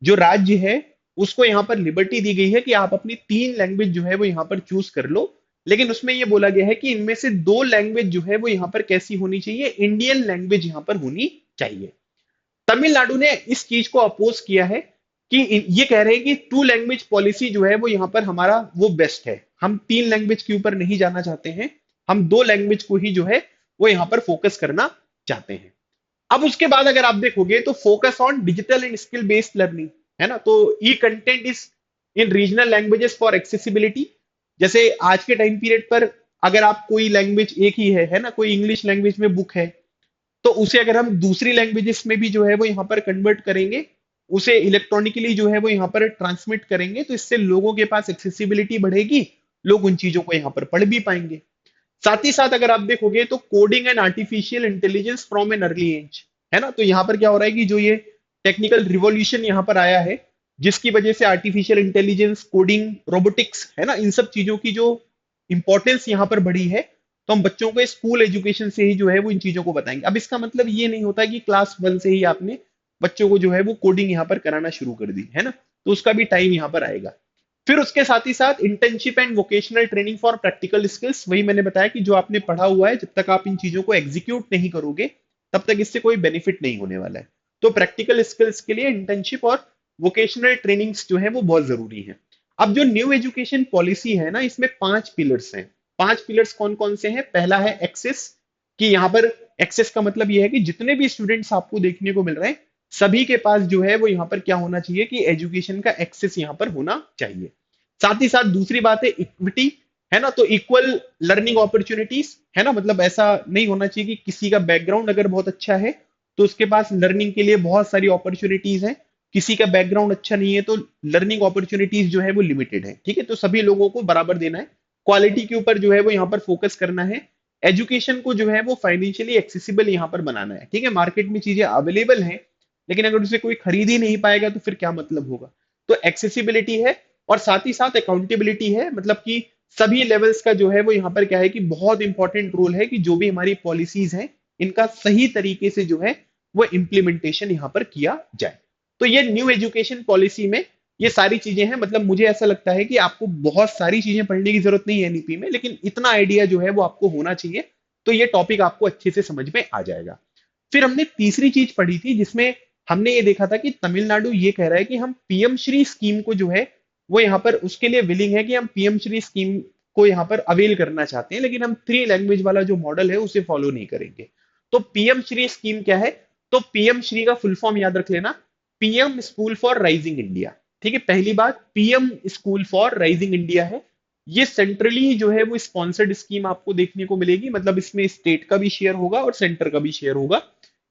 जो राज्य है, उसको यहाँ पर लिबर्टी दी गई है कि आप अपनी 3 लैंग्वेज जो है वो यहाँ पर चूज कर लो। लेकिन उसमें यह बोला गया है कि इनमें से 2 लैंग्वेज जो है वो यहाँ पर कैसी होनी चाहिए, इंडियन लैंग्वेज यहाँ पर होनी चाहिए। तमिलनाडु ने इस चीज को अपोज किया है कि ये कह रहे हैं कि 2 लैंग्वेज पॉलिसी जो है वो यहाँ पर हमारा वो बेस्ट है, हम 3 लैंग्वेज के ऊपर नहीं जाना चाहते हैं, हम 2 लैंग्वेज को ही जो है वो यहाँ पर फोकस करना चाहते हैं। अब उसके बाद अगर आप देखोगे तो focus on digital and skill based learning, है ना, तो e content is in regional languages for accessibility. जैसे आज के टाइम पीरियड पर अगर आप कोई लैंग्वेज एक ही है ना, कोई इंग्लिश लैंग्वेज में बुक है, तो उसे अगर हम दूसरी लैंग्वेजेस में भी जो है वो यहाँ पर कन्वर्ट करेंगे, उसे इलेक्ट्रॉनिकली जो है वो यहाँ पर ट्रांसमिट करेंगे, तो इससे लोगों के पास एक्सेसिबिलिटी बढ़ेगी, लोग उन चीजों को यहाँ पर पढ़ भी पाएंगे। साथ ही साथ अगर आप देखोगे तो coding and artificial intelligence from an early age, है ना, तो यहाँ पर क्या हो रहा है कि जो ये टेक्निकल रिवॉल्यूशन यहाँ पर आया है, जिसकी वजह से आर्टिफिशियल इंटेलिजेंस, कोडिंग, रोबोटिक्स, है ना, इन सब चीजों की जो इंपॉर्टेंस यहाँ पर बढ़ी है, तो हम बच्चों को स्कूल एजुकेशन से ही जो है वो इन चीजों को बताएंगे। अब इसका मतलब ये नहीं होता कि क्लास 1 से ही आपने बच्चों को जो है वो कोडिंग यहाँ पर कराना शुरू कर दी, है ना, तो उसका भी टाइम यहाँ पर आएगा। फिर उसके साथ ही साथ internship and vocational training for practical skills, वही मैंने बताया कि जो आपने पढ़ा हुआ है, जब तक आप इन चीजों को एग्जीक्यूट नहीं करोगे तब तक इससे कोई बेनिफिट नहीं होने वाला है। तो प्रैक्टिकल स्किल्स के लिए इंटर्नशिप और वोकेशनल ट्रेनिंग्स जो है वो बहुत जरूरी है। अब जो न्यू एजुकेशन पॉलिसी है ना, इसमें 5 पिलर्स हैं। 5 पिलर्स कौन कौन से हैं? पहला है एक्सेस, कि यहाँ पर एक्सेस का मतलब यह है कि जितने भी स्टूडेंट्स आपको देखने को मिल रहे हैं, सभी के पास जो है वो यहाँ पर क्या होना चाहिए कि एजुकेशन का एक्सेस यहाँ पर होना चाहिए। साथ ही साथ दूसरी बात है इक्विटी, है ना, तो इक्वल लर्निंग अपॉर्चुनिटीज, है ना, मतलब ऐसा नहीं होना चाहिए कि किसी का बैकग्राउंड अगर बहुत अच्छा है तो उसके पास लर्निंग के लिए बहुत सारी अपॉर्चुनिटीज हैं, किसी का बैकग्राउंड अच्छा नहीं है तो लर्निंग अपॉर्चुनिटीज जो है वो लिमिटेड है। ठीक है, तो सभी लोगों को बराबर देना है, क्वालिटी के ऊपर जो है वो यहाँ पर फोकस करना है, एजुकेशन को जो है वो फाइनेंशियली एक्सेसिबल यहाँ पर बनाना है। ठीक है, मार्केट में चीजें अवेलेबल हैं, लेकिन अगर उसे कोई खरीद ही नहीं पाएगा तो फिर क्या मतलब होगा। तो एक्सेसिबिलिटी है, और साथ ही साथ अकाउंटेबिलिटी है, मतलब कि सभी लेवल्स का जो है वो यहाँ पर क्या है कि बहुत इंपॉर्टेंट रोल है कि जो भी हमारी पॉलिसीज हैं इनका सही तरीके से जो है वो इम्प्लीमेंटेशन यहाँ पर किया जाए। तो ये न्यू एजुकेशन पॉलिसी में ये सारी चीजें हैं। मतलब मुझे ऐसा लगता है कि आपको बहुत सारी चीजें पढ़ने की जरूरत नहीं है एनईपी में, लेकिन इतना आइडिया जो है वो आपको होना चाहिए, तो ये टॉपिक आपको अच्छे से समझ में आ जाएगा। फिर हमने तीसरी चीज पढ़ी थी जिसमें हमने ये देखा था कि तमिलनाडु ये कह रहा है कि हम पीएम श्री स्कीम को जो है वो यहाँ पर उसके लिए विलिंग है कि हम पीएम श्री स्कीम को यहाँ पर अवेल करना चाहते हैं, लेकिन हम 3 लैंग्वेज वाला जो मॉडल है उसे फॉलो नहीं करेंगे। तो पीएम श्री स्कीम क्या है? तो पीएम श्री का फुल फॉर्म याद रख लेना, PM school for rising India. ठीक है, पहली बात PM school for rising India है। ये सेंट्रली जो है वो स्पॉन्सर्ड स्कीम आपको देखने को मिलेगी, मतलब इसमें स्टेट का भी शेयर होगा और सेंटर का भी शेयर होगा।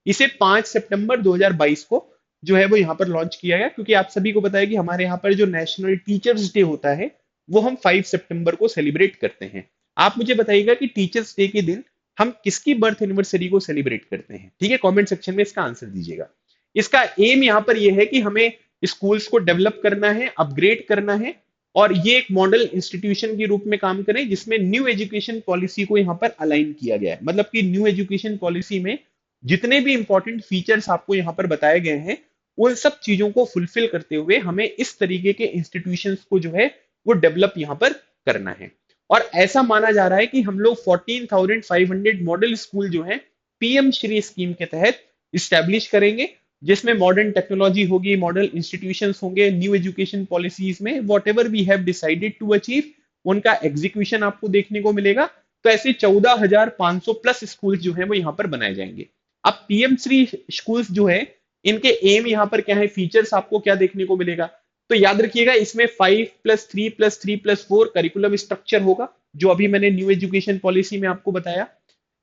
इसे 5 सितंबर 2022 को जो है वो यहाँ पर लॉन्च किया गया, क्योंकि आप सभी को पता है कि हमारे यहाँ पर जो नेशनल टीचर्स डे होता है वो हम 5 सितंबर को सेलिब्रेट करते हैं। आप मुझे बताइएगा कि टीचर्स डे के दिन हम किसकी बर्थ एनिवर्सरी को सेलिब्रेट करते हैं? ठीक है, कमेंट सेक्शन में इसका आंसर दीजिएगा। इसका एम यहाँ पर यह है कि हमें स्कूल्स को डेवलप करना है, अपग्रेड करना है, और ये एक मॉडल इंस्टीट्यूशन के रूप में काम करें जिसमें न्यू एजुकेशन पॉलिसी को यहाँ पर अलाइन किया गया है। मतलब कि न्यू एजुकेशन पॉलिसी में जितने भी इंपॉर्टेंट फीचर्स आपको यहाँ पर बताए गए हैं उन सब चीजों को फुलफिल करते हुए हमें इस तरीके के इंस्टीट्यूशंस को जो है वो डेवलप यहाँ पर करना है। और ऐसा माना जा रहा है कि हम लोग 14,500 मॉडल स्कूल जो है पीएम श्री स्कीम के तहत इस्टेब्लिश करेंगे, जिसमें मॉडर्न टेक्नोलॉजी होगी, मॉडल इंस्टीट्यूशंस होंगे। न्यू एजुकेशन पॉलिसीज में whatever we have decided to achieve उनका एग्जीक्यूशन आपको देखने को मिलेगा। तो ऐसे 14,500 प्लस स्कूल जो है वो यहाँ पर बनाए जाएंगे। अब पीएम श्री स्कूल्स जो है इनके एम यहाँ पर क्या है, फीचर्स आपको क्या देखने को मिलेगा? तो याद रखिएगा इसमें 5+3+3+4 करिकुलम स्ट्रक्चर होगा, जो अभी मैंने न्यू एजुकेशन पॉलिसी में आपको बताया।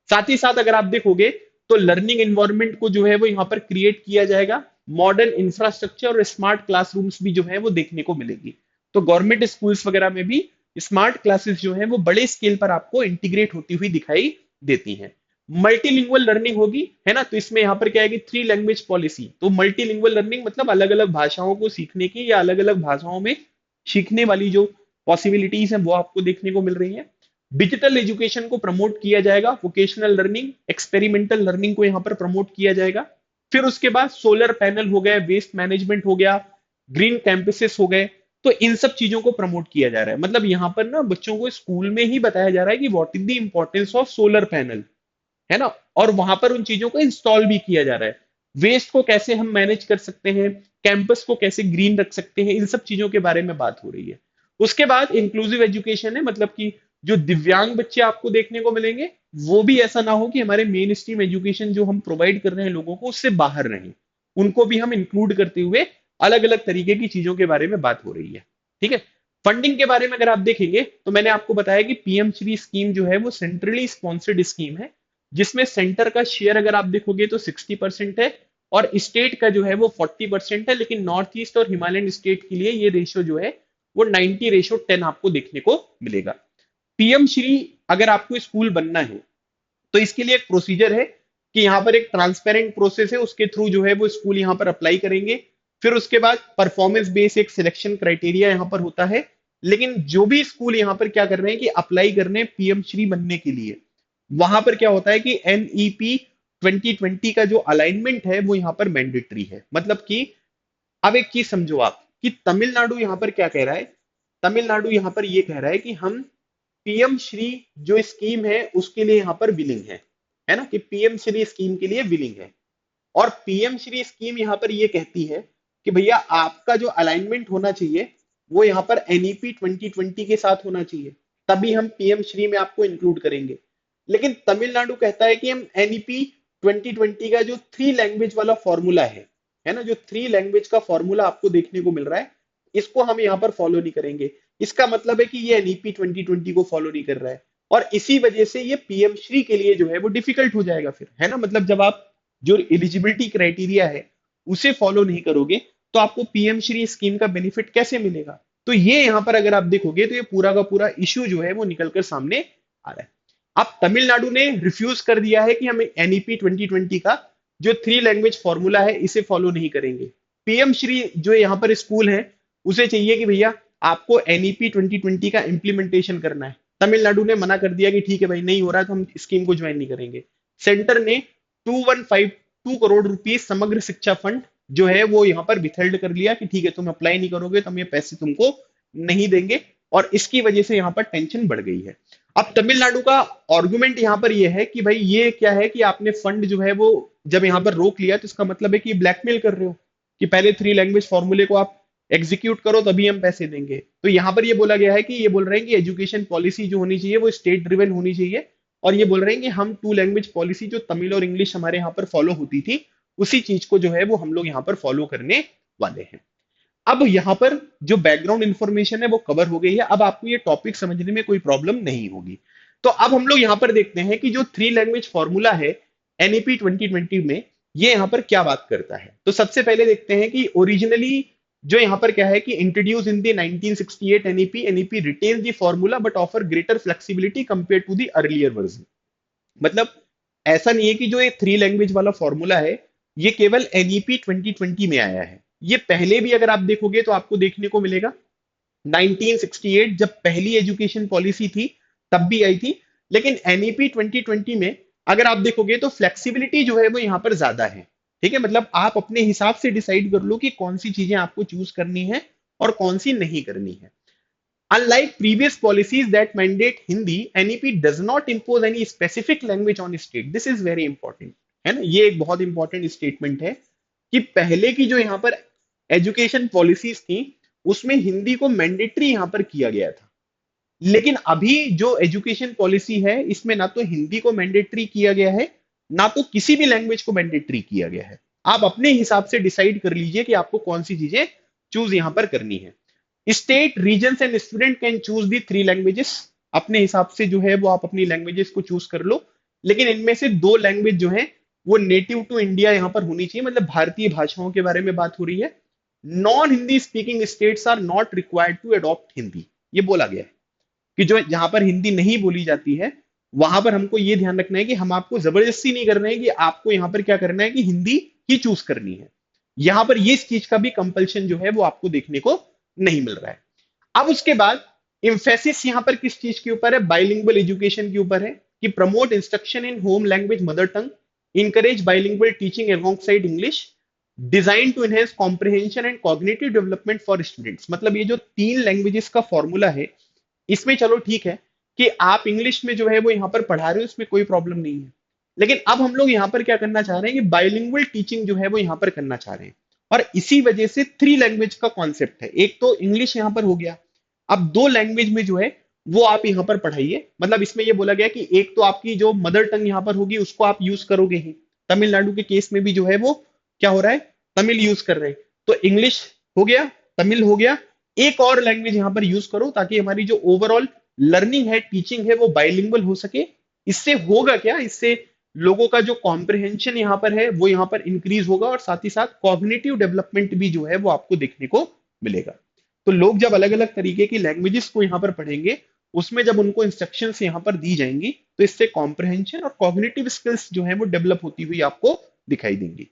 साथ ही साथ अगर आप देखोगे तो लर्निंग एनवायरनमेंट को जो है वो यहाँ पर क्रिएट किया जाएगा, मॉडर्न इंफ्रास्ट्रक्चर और स्मार्ट क्लासरूम्स भी जो है वो देखने को मिलेगी। तो गवर्नमेंट स्कूल्स वगैरह में भी स्मार्ट क्लासेस जो है वो बड़े स्केल पर आपको इंटीग्रेट होती हुई दिखाई देती हैं। मल्टीलिंगुअल लर्निंग होगी, है ना, तो इसमें यहाँ पर क्या आएगी, 3 लैंग्वेज पॉलिसी। तो मल्टीलिंगुअल लर्निंग मतलब अलग अलग भाषाओं को सीखने की या अलग अलग भाषाओं में सीखने वाली जो पॉसिबिलिटीज हैं वो आपको देखने को मिल रही है। डिजिटल एजुकेशन को प्रमोट किया जाएगा, वोकेशनल लर्निंग, एक्सपेरिमेंटल लर्निंग को यहाँ पर प्रमोट किया जाएगा। फिर उसके बाद सोलर पैनल हो गए, वेस्ट मैनेजमेंट हो गया, ग्रीन कैंपसेस हो गए, तो इन सब चीजों को प्रमोट किया जा रहा है। मतलब यहाँ पर ना बच्चों को स्कूल में ही बताया जा रहा है कि what is the importance of solar panel, है ना, और वहां पर उन चीजों को इंस्टॉल भी किया जा रहा है। वेस्ट को कैसे हम मैनेज कर सकते हैं, कैंपस को कैसे ग्रीन रख सकते हैं, इन सब चीजों के बारे में बात हो रही है। उसके बाद इंक्लूसिव एजुकेशन है, मतलब कि जो दिव्यांग बच्चे आपको देखने को मिलेंगे वो भी ऐसा ना हो कि हमारे मेन स्ट्रीम एजुकेशन जो हम प्रोवाइड कर रहे हैं लोगों को उससे बाहर रहें, उनको भी हम इंक्लूड करते हुए अलग अलग तरीके की चीजों के बारे में बात हो रही है। ठीक है, फंडिंग के बारे में अगर आप देखेंगे तो मैंने आपको बताया कि पीएम श्री स्कीम जो है वो सेंट्रली स्पॉन्सर्ड स्कीम है, जिसमें सेंटर का शेयर अगर आप देखोगे तो 60% है और स्टेट का जो है वो 40% है। लेकिन नॉर्थ ईस्ट और हिमालयन स्टेट के लिए ये रेशियो जो है वो 90:10 आपको देखने को मिलेगा। पीएम श्री अगर आपको स्कूल बनना है तो इसके लिए एक प्रोसीजर है कि यहाँ पर एक ट्रांसपेरेंट प्रोसेस है, उसके थ्रू जो है वो स्कूल यहाँ पर अप्लाई करेंगे। फिर उसके बाद परफॉर्मेंस बेस्ड एक सिलेक्शन क्राइटेरिया यहाँ पर होता है। लेकिन जो भी स्कूल यहाँ पर क्या कर रहे हैं कि अप्लाई कर रहे हैं पीएम श्री बनने के लिए, वहां पर क्या होता है कि एनईपी 2020 का जो अलाइनमेंट है वो यहाँ पर मैंडेटरी है। मतलब कि अब एक चीज समझो आप कि तमिलनाडु यहाँ पर क्या कह रहा है। तमिलनाडु यहाँ पर ये कह रहा है कि हम पीएम श्री जो स्कीम है उसके लिए यहाँ पर विलिंग है ना, कि पीएम श्री स्कीम के लिए विलिंग है। और पीएम श्री स्कीम यहाँ पर ये कहती है कि भैया आपका जो अलाइनमेंट होना चाहिए वो यहाँ पर एनईपी 2020 के साथ होना चाहिए, तभी हम पीएम श्री में आपको इंक्लूड करेंगे। लेकिन तमिलनाडु कहता है कि हम एनईपी 2020 का जो थ्री लैंग्वेज वाला फॉर्मूला है ना, जो थ्री लैंग्वेज का फॉर्मूला आपको देखने को मिल रहा है, इसको हम यहाँ पर फॉलो नहीं करेंगे। इसका मतलब है कि ये एनईपी 2020 को फॉलो नहीं कर रहा है, और इसी वजह से ये पीएम श्री के लिए जो है वो डिफिकल्ट हो जाएगा फिर, है ना। मतलब जब आप जो एलिजिबिलिटी क्राइटेरिया है उसे फॉलो नहीं करोगे तो आपको पीएम श्री स्कीम का बेनिफिट कैसे मिलेगा। तो ये यहां पर अगर आप देखोगे तो ये पूरा का पूरा इश्यू जो है वो निकलकर सामने आ रहा है। अब तमिलनाडु ने रिफ्यूज कर दिया है कि हम एनईपी 2020 का जो थ्री लैंग्वेज फॉर्मूला है इसे फॉलो नहीं करेंगे। पीएम श्री जो यहाँ पर स्कूल है उसे चाहिए कि भैया आपको एनईपी 2020 का इंप्लीमेंटेशन करना है। तमिलनाडु ने मना कर दिया कि ठीक है भाई, नहीं हो रहा है तो हम स्कीम को ज्वाइन नहीं करेंगे। सेंटर ने 2152 करोड़ रुपीस समग्र शिक्षा फंड जो है वो यहाँ पर विथेल्ड कर लिया कि ठीक है तुम अप्लाई नहीं करोगे तो हम ये पैसे तुमको नहीं देंगे। और इसकी वजह से यहाँ पर टेंशन बढ़ गई है। अब तमिलनाडु का आर्गुमेंट यहाँ पर ये है कि भाई ये क्या है कि आपने फंड जो है वो जब यहाँ पर रोक लिया तो इसका मतलब है कि ब्लैकमेल कर रहे हो कि पहले थ्री लैंग्वेज फॉर्मूले को आप एग्जीक्यूट करो तभी हम पैसे देंगे। तो यहाँ पर ये बोला गया है कि ये बोल रहे हैं कि एजुकेशन पॉलिसी जो होनी चाहिए वो स्टेट ड्रिवन होनी चाहिए। और ये बोल रहे हैं कि हम टू लैंग्वेज पॉलिसी जो तमिल और इंग्लिश हमारे यहाँ पर फॉलो होती थी उसी चीज को जो है वो हम लोग यहाँ पर फॉलो करने वाले हैं। अब यहाँ पर जो बैकग्राउंड इंफॉर्मेशन है वो कवर हो गई है। अब आपको ये टॉपिक समझने में कोई प्रॉब्लम नहीं होगी। तो अब हम लोग यहाँ पर देखते हैं कि जो थ्री लैंग्वेज फॉर्मूला है एनईपी 2020 में ये यहाँ पर क्या बात करता है। तो सबसे पहले देखते हैं कि ओरिजिनली जो यहाँ पर क्या है कि introduce in the 1968 NEP retains the formula but offer greater flexibility compare to the earlier version. मतलब ऐसा नहीं है कि जो ये थ्री लैंग्वेज वाला फॉर्मूला है ये केवल एनईपी 2020 में आया है। ये पहले भी अगर आप देखोगे तो आपको देखने को मिलेगा 1968 जब पहली एजुकेशन पॉलिसी थी तब भी आई थी। लेकिन एनईपी 2020 में अगर आप देखोगे तो फ्लेक्सिबिलिटी जो है वो यहाँ पर ज्यादा है। ठीक है, मतलब आप अपने हिसाब से डिसाइड कर लो कि कौन सी चीजें आपको चूज करनी है और कौन सी नहीं करनी है। Unlike previous policies that mandate Hindi, NEP does not impose any specific language on state. This is very important, है ना। ये एक बहुत इंपॉर्टेंट स्टेटमेंट है कि पहले की जो यहाँ पर एजुकेशन पॉलिसीज थी उसमें हिंदी को मैंडेटरी यहाँ पर किया गया था। लेकिन अभी जो एजुकेशन पॉलिसी है इसमें ना तो हिंदी को मैंडेटरी किया गया है ना तो किसी भी लैंग्वेज को मैंडेटरी किया गया है। आप अपने हिसाब से डिसाइड कर लीजिए कि आपको कौन सी चीजें चूज यहाँ पर करनी है। State regions and student can choose the three languages. अपने हिसाब से जो है वो आप अपनी लैंग्वेजेस को चूज कर लो। लेकिन इनमें से दो लैंग्वेज जो है वो नेटिव टू इंडिया यहाँ पर होनी चाहिए, मतलब भारतीय भाषाओं के बारे में बात हो रही है। Non Hindi speaking states are not required to adopt Hindi, ये बोला गया है कि जो जहां पर हिंदी नहीं बोली जाती है वहां पर हमको ये ध्यान रखना है कि हम आपको जबरदस्ती नहीं कर रहे हैं कि आपको यहाँ पर क्या करना है कि हिंदी ही चूज करनी है। यहां पर ये इस चीज का भी कंपल्शन जो है वो आपको देखने को नहीं मिल रहा है। अब उसके बाद इंफेसिस यहां पर किस चीज के ऊपर है, बाइलिंगुअल एजुकेशन के ऊपर है कि promote instruction in home language mother tongue, encourage bilingual teaching alongside English, design to enhance comprehension and cognitive development for students. मतलब ये जो तीन लैंग्वेजेस का फॉर्मूला है इसमें चलो ठीक है कि आप इंग्लिश में जो है वो यहाँ पर पढ़ा रहे हो, इसमें कोई प्रॉब्लम नहीं है। लेकिन अब हम लोग यहाँ पर क्या करना चाह रहे हैं कि बाइलिंगुअल टीचिंग जो है वो यहाँ पर करना चाह रहे हैं। और इसी वजह से थ्री लैंग्वेज का कॉन्सेप्ट है। एक तो इंग्लिश यहाँ पर हो गया, अब दो लैंग्वेज में जो है वो आप यहाँ पर पढ़ाइए। मतलब इसमें ये बोला गया कि एक तो आपकी जो मदर टंग यहाँ पर होगी उसको आप यूज करोगे ही। तमिलनाडु के केस में भी जो है वो क्या हो रहा है, तमिल यूज कर रहे हैं। तो इंग्लिश हो गया, तमिल हो गया, एक और लैंग्वेज यहाँ पर यूज करो ताकि हमारी जो ओवरऑल लर्निंग है, टीचिंग है, वो बाइलिंगुअल हो सके। इससे होगा क्या, इससे लोगों का जो कॉम्प्रिहेंशन यहाँ पर है वो यहाँ पर इंक्रीज होगा और साथ ही साथ कॉग्निटिव डेवलपमेंट भी जो है वो आपको देखने को मिलेगा। तो लोग जब अलग अलग तरीके की लैंग्वेजेस को यहाँ पर पढ़ेंगे उसमें जब उनको इंस्ट्रक्शंस यहाँ पर दी जाएंगी तो इससे कॉम्प्रिहेंशन और कॉग्निटिव स्किल्स जो है वो डेवलप होती हुई आपको दिखाई देंगी।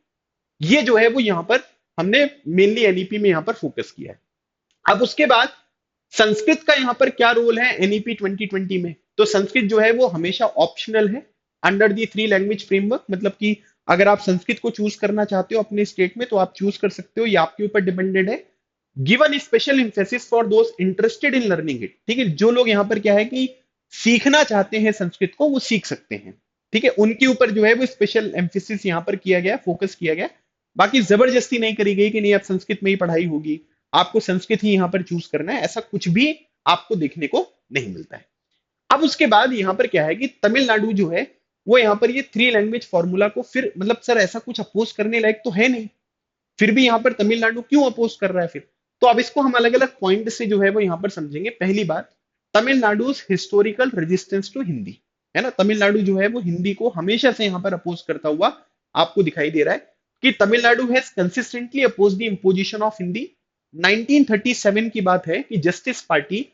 ये जो है वो यहाँ पर हमने मेनली एनईपी में यहाँ पर फोकस किया है। अब उसके बाद संस्कृत का यहाँ पर क्या रोल है एनईपी 2020 में? तो संस्कृत जो है वो हमेशा ऑप्शनल है under the three language framework, मतलब कि अगर आप संस्कृत को चूज करना चाहते हो अपने स्टेट में तो आप चूज कर सकते हो, ये आपके ऊपर डिपेंडेंट है। Given special emphasis for those interested in learning it, ठीक है, जो लोग यहाँ पर क्या है कि सीखना चाहते हैं संस्कृत को वो सीख सकते हैं, ठीक है, उनके ऊपर जो है वो स्पेशल एम्फेसिस यहाँ पर किया गया, फोकस किया गया। बाकी जबरदस्ती नहीं करी गई कि नहीं अब संस्कृत में ही पढ़ाई होगी, आपको संस्कृत ही यहाँ पर चूज करना है, ऐसा कुछ भी आपको देखने को नहीं मिलता है। अब उसके बाद यहाँ पर क्या है कि तमिलनाडु जो है वो यहाँ पर ये थ्री लैंग्वेज फॉर्मूला को फिर, मतलब सर ऐसा कुछ अपोज करने लायक तो है नहीं, फिर भी यहाँ पर तमिलनाडु क्यों अपोज कर रहा है फिर? तो अब इसको हम अलग अलग पॉइंट से जो है वो यहाँ पर समझेंगे। पहली बात, Tamil Nadu historical resistance to Hindi, है ना, तमिलनाडु जो है वो हिंदी को हमेशा से यहाँ पर अपोज करता हुआ आपको दिखाई दे रहा है कि Tamil Nadu has consistently oppose the imposition of Hindi. 1937 की बात है कि justice party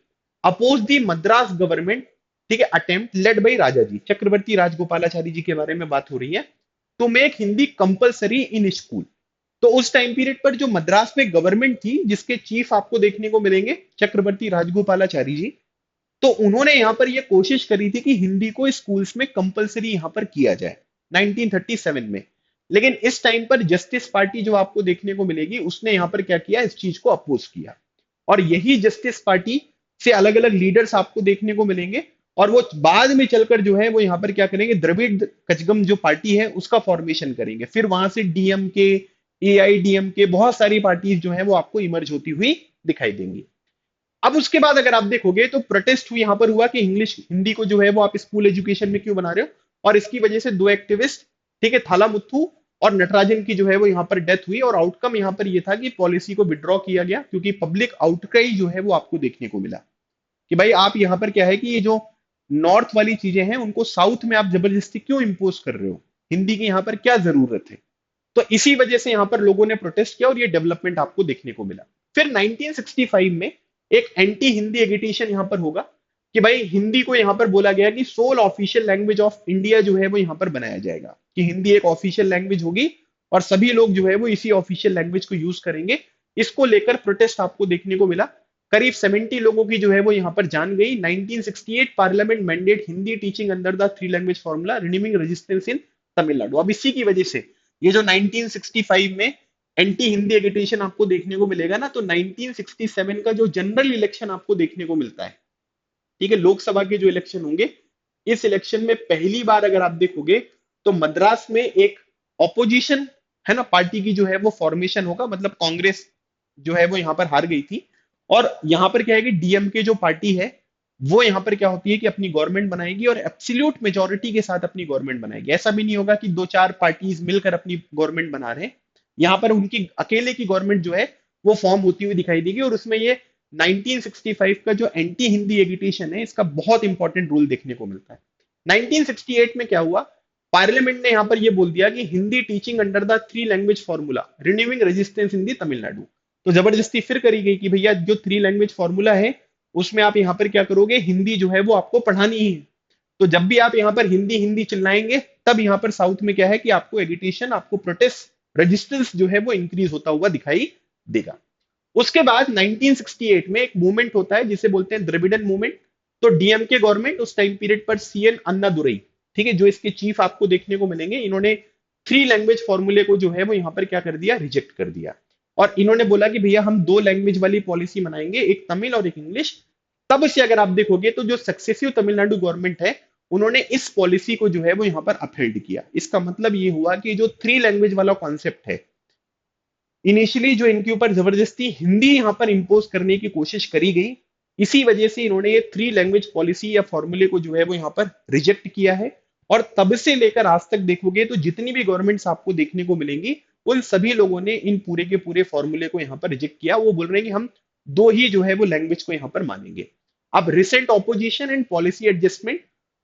oppose the Madras government, ठीक है, attempt led by Raja ji Chakravarti Rajagopalachari ji के बारे में बात हो रही है, to make Hindi compulsory in school. तो उस टाइम पीरियड पर जो मद्रास में गवर्नमेंट थी जिसके चीफ आपको देखने को मिलेंगे चक्रवर्ती राजगोपालाचारी जी, तो उन्होंने यहां पर यह कोशिश करी थी कि हिंदी को स्कूल्स में कंपलसरी यहां पर किया जाए 1937 में। लेकिन इस टाइम पर जस्टिस पार्टी जो आपको देखने को मिलेगी उसने यहां पर क्या किया, इस चीज को अपोज किया। और यही जस्टिस पार्टी से अलग अलग लीडर्स आपको देखने को मिलेंगे और वो बाद में चलकर जो है वो यहाँ पर क्या करेंगे, द्रविड़ कचगम जो पार्टी है उसका फॉर्मेशन करेंगे, फिर वहां से डीएमके, एआईडीएमके, बहुत सारी पार्टीज जो है वो आपको इमर्ज होती हुई दिखाई देंगी। अब उसके बाद अगर आप देखोगे तो प्रोटेस्ट यहाँ पर हुआ कि इंग्लिश हिंदी को जो है वो आप स्कूल एजुकेशन में क्यों बना रहे हो, और इसकी वजह से दो एक्टिविस्ट, ठीक है, थालामुथु और नटराजन की जो है वो यहाँ पर डेथ हुई, और आउटकम यहाँ पर ये था कि पॉलिसी को विड्रॉ किया गया क्योंकि पब्लिक आउटक्राई जो है वो आपको देखने को मिला कि भाई आप यहाँ पर क्या है कि ये जो नॉर्थ वाली चीजें हैं उनको साउथ में आप जबरदस्ती क्यों इंपोज कर रहे हो, हिंदी की यहाँ पर क्या जरूरत है। तो इसी वजह से यहाँ पर लोगों ने प्रोटेस्ट किया और ये डेवलपमेंट आपको देखने को मिला। फिर 1965 में एक एंटी हिंदी एगिटेशन यहाँ पर होगा कि भाई हिंदी को यहाँ पर बोला गया कि sole official language of India जो है वो यहाँ पर बनाया जाएगा, कि हिंदी एक ऑफिशियल लैंग्वेज होगी और सभी लोग जो है वो इसी ऑफिशियल लैंग्वेज को यूज करेंगे। इसको लेकर प्रोटेस्ट आपको देखने को मिला, करीब 70 लोगों की जो है वो यहाँ पर जान गई। 1968 parliament mandate Hindi teaching under the three language formula renewing resistance इन तमिलनाडु। अब इसी की वजह से ये जो 1965 में एंटी हिंदी एगिटेशन आपको देखने को मिलेगा ना, तो 1967 का जो जनरल इलेक्शन आपको देखने को मिलता है, ठीक है, लोकसभा के जो इलेक्शन होंगे, इस इलेक्शन में पहली बार अगर आप देखोगे तो मद्रास में एक ऑपोजिशन, है ना, पार्टी की जो है वो फॉर्मेशन होगा, मतलब कांग्रेस जो है वो यहाँ पर हार गई थी। और यहाँ पर क्या है कि डीएमके जो पार्टी है वो यहाँ पर क्या होती है कि अपनी गवर्नमेंट बनाएगी और एब्सोल्यूट मेजोरिटी के साथ अपनी गवर्नमेंट बनाएगी। ऐसा भी नहीं होगा कि दो चार पार्टीज मिलकर अपनी गवर्नमेंट बना रहे हैं, यहाँ पर उनकी अकेले की गवर्नमेंट जो है वो फॉर्म होती हुई दिखाई देगी। और उसमें ये 1965 का जो एंटी हिंदी एगिटेशन है इसका बहुत इंपॉर्टेंट रोल देखने को मिलता है। 1968 में क्या हुआ, पार्लियामेंट ने यहां पर यह बोल दिया कि Hindi teaching under the three language formula renewing resistance in the Tamil Nadu. तो जबरदस्ती फिर करी गई कि भैया जो थ्री लैंग्वेज फॉर्मूला है उसमें आप यहाँ पर क्या करोगे, हिंदी जो है वो आपको पढ़ानी ही है। तो जब भी आप यहाँ पर हिंदी हिंदी चिल्लाएंगे तब यहाँ पर साउथ में क्या है कि आपको एगिटेशन, आपको प्रोटेस्ट रेजिस्टेंस जो है वो इंक्रीज होता हुआ दिखाई देगा। उसके बाद 1968 में एक मूवमेंट होता है जिसे बोलते हैं द्रविडन मूवमेंट। तो डीएमके गवर्नमेंट उस टाइम पीरियड पर सीएन अन्नादुरई, ठीक है, जो इसके चीफ आपको देखने को मिलेंगे, इन्होंने थ्री लैंग्वेज फॉर्मूले को जो है वो यहाँ पर क्या कर दिया, रिजेक्ट कर दिया। और इन्होंने बोला कि भैया हम दो लैंग्वेज वाली पॉलिसी बनाएंगे, एक तमिल और एक इंग्लिश। तब से अगर आप देखोगे तो जो सक्सेसिव तमिलनाडु गवर्नमेंट है उन्होंने इस पॉलिसी को जो है वो यहाँ पर अपहेल्ड किया। इसका मतलब ये हुआ कि जो थ्री लैंग्वेज वाला कॉन्सेप्ट है, इनिशियली जो इनके ऊपर जबरदस्ती हिंदी यहां पर इंपोज करने की कोशिश करी गई, इसी वजह से इन्होंने ये थ्री लैंग्वेज पॉलिसी या फॉर्मूले को जो है वो यहाँ पर रिजेक्ट किया है। और तब से लेकर आज तक देखोगे तो जितनी भी गवर्नमेंट्स आपको देखने को मिलेंगी उन सभी लोगों ने इन पूरे के पूरे फॉर्मूले को यहाँ पर रिजेक्ट किया। वो बोल रहे हैं कि हम दो ही जो है वो लैंग्वेज को यहाँ पर मानेंगे। अब recent opposition and policy adjustment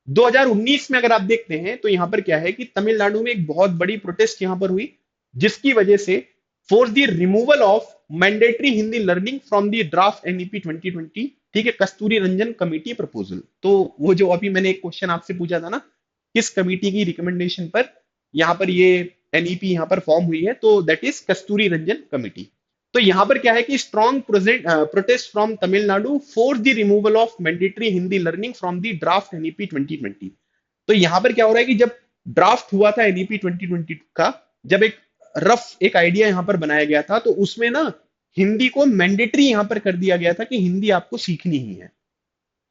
2019 में अगर आप देखते हैं तो यहाँ पर क्या है कि तमिलनाडु में एक बहुत बड़ी प्रोटेस्ट यहाँ पर हुई जिसकी वजह से for the removal of mandatory Hindi learning from the draft NEP 2020, ठीक है, कस्तूरी रंजन कमेटी प्रपोजल। तो वो जो अभी मैंने एक क्वेश्चन आपसे पूछा था ना, किस कमेटी की रिकमेंडेशन पर यहाँ पर ये एनईपी यहाँ पर फॉर्म हुई है, तो that is Kasturi Ranjan committee. तो यहाँ पर क्या है कि strong protest from Tamil Nadu for the removal of mandatory Hindi learning from the draft NEP 2020। तो यहाँ पर क्या हो रहा है कि जब ड्राफ्ट हुआ था एनईपी 2020 का, जब एक रफ एक आइडिया यहाँ पर बनाया गया था, तो उसमें ना हिंदी को मैंडेटरी यहाँ पर कर दिया गया था कि हिंदी आपको सीखनी ही है।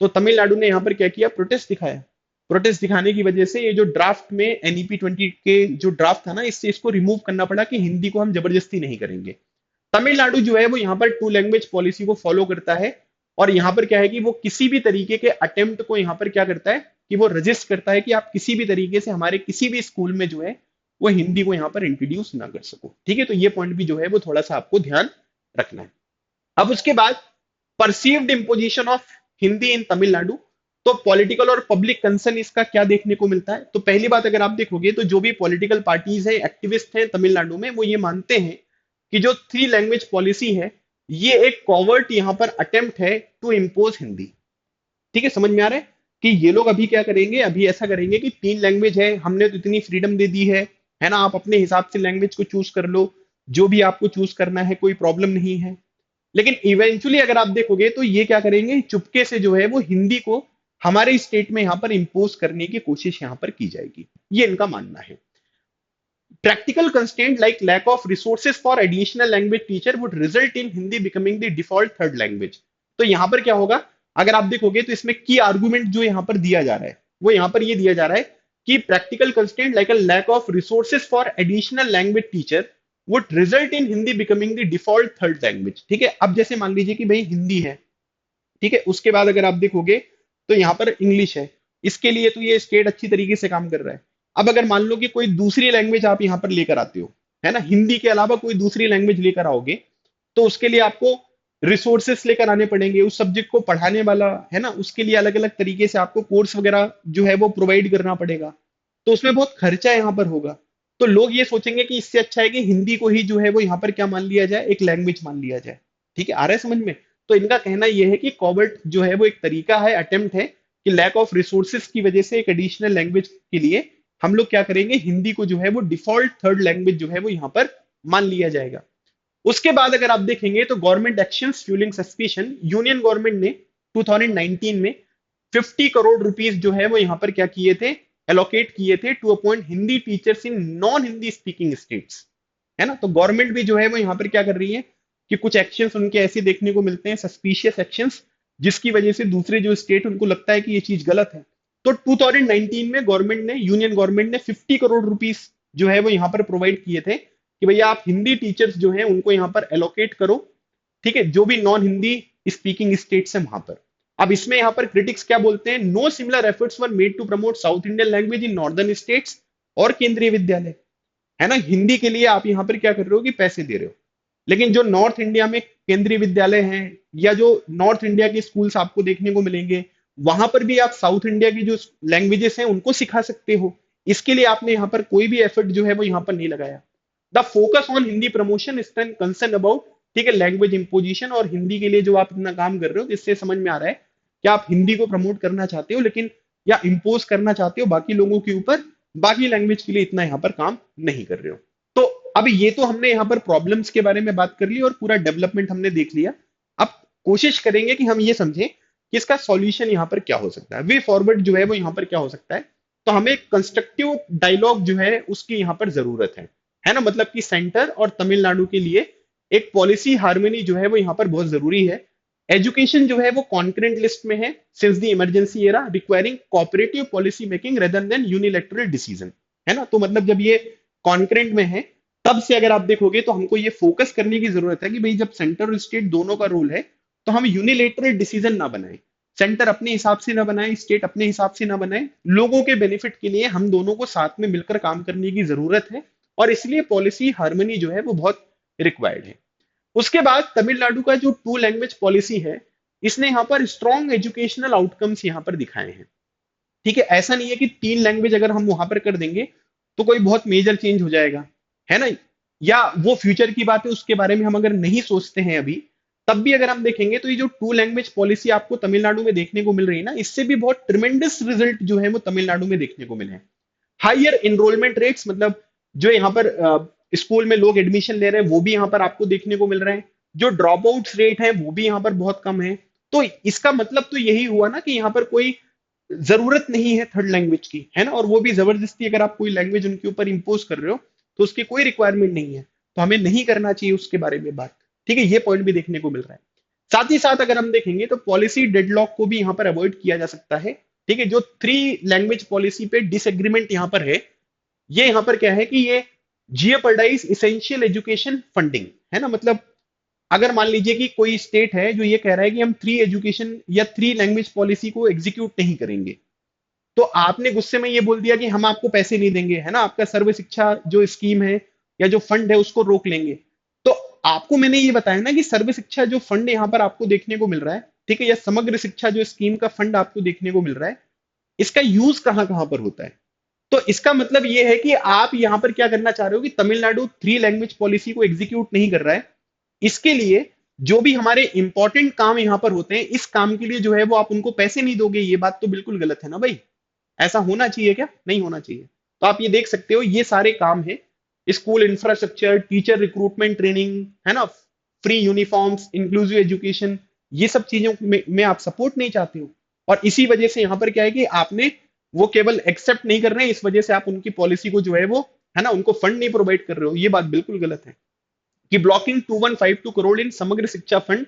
तो तमिलनाडु ने यहाँ पर क्या किया, प्रोटेस्ट दिखाया। प्रोटेस्ट दिखाने की वजह से ये जो ड्राफ्ट में एनईपी 20 के जो ड्राफ्ट था ना, इससे इसको रिमूव करना पड़ा कि हिंदी को हम जबरदस्ती नहीं करेंगे। तमिलनाडु जो है वो यहाँ पर टू लैंग्वेज पॉलिसी को फॉलो करता है, और यहाँ पर क्या है कि वो किसी भी तरीके के अटेम्प्ट को यहाँ पर क्या करता है कि वो रजिस्ट करता है कि आप किसी भी तरीके से हमारे किसी भी स्कूल में जो है वो हिंदी को यहाँ पर इंट्रोड्यूस ना कर सको। ठीक है, तो ये पॉइंट भी जो है वो थोड़ा सा आपको ध्यान रखना है। अब उसके बाद परसीव्ड इम्पोजिशन ऑफ हिंदी इन तमिलनाडु। तो पॉलिटिकल और पब्लिक कंसर्न इसका क्या देखने को मिलता है? तो पहली बात अगर आप देखोगे तो जो भी पॉलिटिकल पार्टीज है, एक्टिविस्ट हैं तमिलनाडु में, वो ये मानते हैं कि जो थ्री लैंग्वेज पॉलिसी है ये एक कॉवर्ट यहाँ पर अटेम्प्ट है टू इम्पोज हिंदी। ठीक है, समझ में आ रहा है कि ये लोग अभी क्या करेंगे, अभी ऐसा करेंगे कि तीन लैंग्वेज है, हमने तो इतनी फ्रीडम दे दी है ना, आप अपने हिसाब से लैंग्वेज को चूज कर लो, जो भी आपको चूज करना है, कोई प्रॉब्लम नहीं है। लेकिन इवेंचुअली अगर आप देखोगे तो ये क्या करेंगे, चुपके से जो है वो हिंदी को हमारे स्टेट में यहाँ पर इंपोज करने की कोशिश यहाँ पर की जाएगी, ये इनका मानना है। Practical constraint like lack of resources for additional language teacher would result in Hindi becoming the default third language। तो यहां पर क्या होगा, अगर आप देखोगे तो इसमें की आर्गुमेंट जो यहां पर दिया जा रहा है वो यहां पर ये दिया जा रहा है कि practical constraint like a lack of resources for additional language teacher would result in Hindi becoming the default third language. ठीक है, अब जैसे मान लीजिए कि भाई हिंदी है, ठीक है, उसके बाद अगर आप देखोगे तो यहाँ पर इंग्लिश है, इसके लिए तो ये स्टेट अच्छी तरीके से काम कर रहा है। अब अगर मान लो कि कोई दूसरी लैंग्वेज आप यहाँ पर लेकर आते हो, है ना, हिंदी के अलावा कोई दूसरी लैंग्वेज लेकर आओगे, तो उसके लिए आपको रिसोर्सेस लेकर आने पड़ेंगे, उस सब्जेक्ट को पढ़ाने वाला है ना, उसके लिए अलग अलग तरीके से आपको कोर्स वगैरह जो है वो प्रोवाइड करना पड़ेगा, तो उसमें बहुत खर्चा यहाँ पर होगा। तो लोग ये सोचेंगे कि इससे अच्छा है कि हिंदी को ही जो है वो यहाँ पर क्या मान लिया जाए, एक लैंग्वेज मान लिया जाए। ठीक है, आ रहा है समझ में? तो इनका कहना यह है कि कॉवर्ट जो है वो एक तरीका है, अटेम्प्ट है कि लैक ऑफ रिसोर्सेज की वजह से एक एडिशनल लैंग्वेज के लिए हम लोग क्या करेंगे, हिंदी को जो है वो डिफॉल्ट थर्ड लैंग्वेज जो है वो यहाँ पर मान लिया जाएगा। उसके बाद अगर आप देखेंगे तो government actions fuelling suspicion, union government ने 2019 में 50 करोड़ रुपीस जो है वो यहाँ पर क्या किए थे, एलोकेट किए थे to appoint Hindi teachers in non Hindi speaking states. है ना, तो गवर्नमेंट भी जो है वो यहाँ पर क्या कर रही है कि कुछ एक्शंस उनके ऐसे देखने को मिलते हैं, सस्पिशियस एक्शंस, जिसकी वजह से दूसरे जो स्टेट उनको लगता है कि ये चीज गलत है। तो 2019 में गवर्नमेंट ने, यूनियन गवर्नमेंट ने 50 करोड़ रुपीस जो है वो यहाँ पर प्रोवाइड किए थे कि भैया आप हिंदी टीचर्स जो हैं उनको यहाँ पर एलोकेट करो, ठीक है, जो भी नॉन हिंदी स्पीकिंग स्टेट्स है वहां पर। अब इसमें यहाँ पर क्रिटिक्स क्या बोलते हैं, no similar efforts were made to promote South Indian language in northern states और केंद्रीय विद्यालय। है ना, हिंदी के लिए आप यहाँ पर क्या कर रहे हो कि पैसे दे रहे हो, लेकिन जो नॉर्थ इंडिया में केंद्रीय विद्यालय हैं या जो नॉर्थ इंडिया के स्कूल्स आपको देखने को मिलेंगे, वहां पर भी आप साउथ इंडिया की जो लैंग्वेजेस हैं उनको सिखा सकते हो। इसके लिए आपने यहाँ पर कोई भी एफर्ट जो है वो यहाँ पर नहीं लगाया। The focus on Hindi promotion is concern about, ठीक है, लैंग्वेज इंपोजिशन, और हिंदी के लिए जो आप इतना काम कर रहे हो, इससे समझ में आ रहा है कि आप हिंदी को प्रमोट करना चाहते हो, लेकिन या इंपोज करना चाहते हो बाकी लोगों के ऊपर, बाकी लैंग्वेज के लिए इतना यहाँ पर काम नहीं कर रहे हो। तो अब ये तो हमने यहाँ पर प्रॉब्लम्स के बारे में बात कर ली और पूरा डेवलपमेंट हमने देख लिया। अब कोशिश करेंगे कि हम ये समझें कि इसका सॉल्यूशन यहाँ पर क्या हो सकता है, वे फॉरवर्ड जो है वो यहाँ पर क्या हो सकता है। तो हमें कंस्ट्रक्टिव डायलॉग जो है उसकी यहाँ पर जरूरत है ना, मतलब कि सेंटर और तमिलनाडु के लिए एक पॉलिसी हार्मनी जो है वो यहाँ पर बहुत जरूरी है। एजुकेशन जो है वो कॉन्करेंट लिस्ट में है since the emergency era, requiring cooperative policy making rather than unilateral decision. है ना, तो मतलब जब ये कॉन्करेंट में है तब से अगर आप देखोगे तो हमको ये फोकस करने की जरूरत है कि भाई जब सेंटर और स्टेट दोनों का रोल है तो हम यूनिलेटरल डिसीजन ना बनाए, सेंटर अपने हिसाब से ना बनाए, स्टेट अपने हिसाब से ना बनाए, लोगों के बेनिफिट के लिए हम दोनों को साथ में मिलकर काम करने की जरूरत है, और इसलिए पॉलिसी हार्मनी जो है वो बहुत रिक्वायर्ड है। उसके बाद तमिलनाडु का जो टू लैंग्वेज पॉलिसी है, इसने यहाँ पर स्ट्रॉन्ग एजुकेशनल आउटकम्स यहाँ पर दिखाए हैं। ठीक है, ऐसा नहीं है कि तीन लैंग्वेज अगर हम वहां पर कर देंगे तो कोई बहुत मेजर चेंज हो जाएगा, है ना, या वो फ्यूचर की बात है उसके बारे में हम अगर नहीं सोचते हैं अभी, तब भी अगर हम देखेंगे तो ये जो टू लैंग्वेज पॉलिसी आपको तमिलनाडु में देखने को मिल रही है ना, इससे भी बहुत ट्रिमेंडस रिजल्ट जो है वो तमिलनाडु में देखने को मिले हैं। हायर एनरोलमेंट रेट्स, मतलब जो यहाँ पर स्कूल में लोग एडमिशन ले रहे हैं वो भी यहाँ पर आपको देखने को मिल रहे हैं, जो ड्रॉप आउट रेट है वो भी यहाँ पर बहुत कम है। तो इसका मतलब तो यही हुआ ना कि यहाँ पर कोई जरूरत नहीं है थर्ड लैंग्वेज की, है ना, और वो भी जबरदस्ती अगर आप कोई लैंग्वेज उनके ऊपर इंपोज कर रहे हो तो उसकी कोई रिक्वायरमेंट नहीं है, तो हमें नहीं करना चाहिए उसके बारे में बात। ठीक है, ये पॉइंट भी देखने को मिल रहा है। साथ ही साथ अगर हम देखेंगे तो पॉलिसी डेडलॉक को भी यहाँ पर अवॉइड किया जा सकता है। ठीक है, जो थ्री लैंग्वेज पॉलिसी पे डिसएग्रीमेंट यहाँ पर है, ये यहाँ पर क्या है कि ये जियोपर्डाइज इसेंशियल एजुकेशन फंडिंग, है ना, मतलब अगर मान लीजिए कि कोई स्टेट है जो ये कह रहा है कि हम थ्री एजुकेशन या थ्री लैंग्वेज पॉलिसी को एग्जीक्यूट नहीं करेंगे, तो आपने गुस्से में ये बोल दिया कि हम आपको पैसे नहीं देंगे, है ना, आपका सर्व शिक्षा जो स्कीम है या जो फंड है उसको रोक लेंगे। तो आपको मैंने ये बताया ना कि सर्व शिक्षा जो फंड यहाँ पर आपको देखने को मिल रहा है, ठीक है, या समग्र शिक्षा जो स्कीम का फंड आपको देखने को मिल रहा है, इसका यूज कहां कहां पर होता है। तो इसका मतलब ये है कि आप यहां पर क्या करना चाह रहे हो कि तमिलनाडु थ्री लैंग्वेज पॉलिसी को एग्जीक्यूट नहीं कर रहा है, इसके लिए जो भी हमारे इंपॉर्टेंट काम यहां पर होते हैं इस काम के लिए जो है वो आप उनको पैसे नहीं दोगे, ये बात तो बिल्कुल गलत है ना भाई। ऐसा होना चाहिए क्या? नहीं होना चाहिए। तो आप ये देख सकते हो ये सारे काम है, school infrastructure, teacher recruitment training, है ना, फ्री यूनिफॉर्म्स, इंक्लूसिव एजुकेशन, ये सब चीजों में आप सपोर्ट नहीं चाहते हो। और इसी वजह से यहाँ पर क्या है कि आपने वो केवल एक्सेप्ट नहीं कर रहे हैं, इस वजह से आप उनकी पॉलिसी को जो है वो, है ना, उनको फंड नहीं प्रोवाइड कर रहे हो, ये बात बिल्कुल गलत है। कि ब्लॉकिंग 2152 करोड़ इन समग्र शिक्षा fund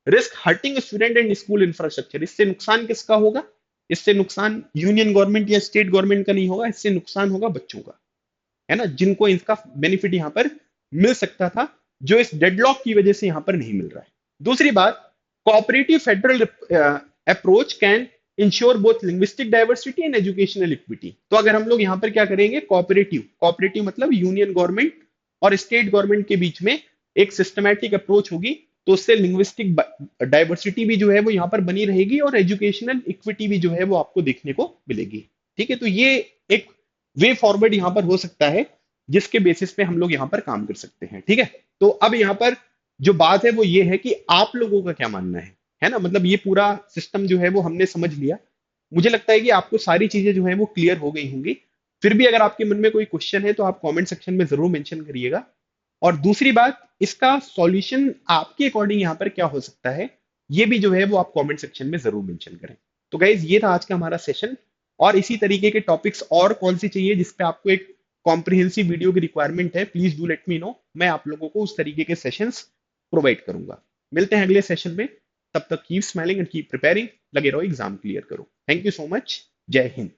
risk hurting student and school infrastructure, इससे नुकसान किसका होगा? इससे नुकसान यूनियन गवर्नमेंट या स्टेट गवर्नमेंट का नहीं होगा, इससे नुकसान होगा बच्चों का, है ना, जिनको इसका बेनिफिट यहां पर मिल सकता था, जो इस डेडलॉक की वजह से यहां पर नहीं मिल रहा है। दूसरी बात, cooperative federal approach can ensure both linguistic diversity and educational equity. तो अगर हम लोग यहां पर क्या करेंगे, कोऑपरेटिव, कोऑपरेटिव मतलब यूनियन गवर्नमेंट और स्टेट गवर्नमेंट के बीच में एक सिस्टमैटिक अप्रोच होगी, तो उससे लिंग्विस्टिक डाइवर्सिटी भी जो है वो यहाँ पर बनी रहेगी और एजुकेशनल इक्विटी भी जो है वो आपको देखने को मिलेगी। ठीक है, तो ये एक वे फॉरवर्ड यहाँ पर हो सकता है जिसके बेसिस पे हम लोग यहाँ पर काम कर सकते हैं। ठीक है, तो अब यहाँ पर जो बात है वो ये है कि आप लोगों का क्या मानना है ना, मतलब ये पूरा सिस्टम जो है वो हमने समझ लिया। मुझे लगता है कि आपको सारी चीजें जो है वो क्लियर हो गई होंगी। फिर भी अगर आपके मन में कोई क्वेश्चन है तो आप कमेंट सेक्शन में जरूर मेंशन करिएगा। और दूसरी बात, इसका सॉल्यूशन आपके अकॉर्डिंग यहाँ पर क्या हो सकता है, ये भी जो है वो आप कमेंट सेक्शन में जरूर मेंशन करें। तो गाइज ये था आज का हमारा सेशन, और इसी तरीके के टॉपिक्स और कौन सी चाहिए जिस पे आपको एक कॉम्प्रिहेंसिव वीडियो की रिक्वायरमेंट है, please do let me know, मैं आप लोगों को उस तरीके के सेशंस प्रोवाइड करूंगा। मिलते हैं अगले सेशन में, तब तक keep smiling and keep preparing, लगे रहो एग्जाम क्लियर करो। थैंक यू सो मच, जय हिंद।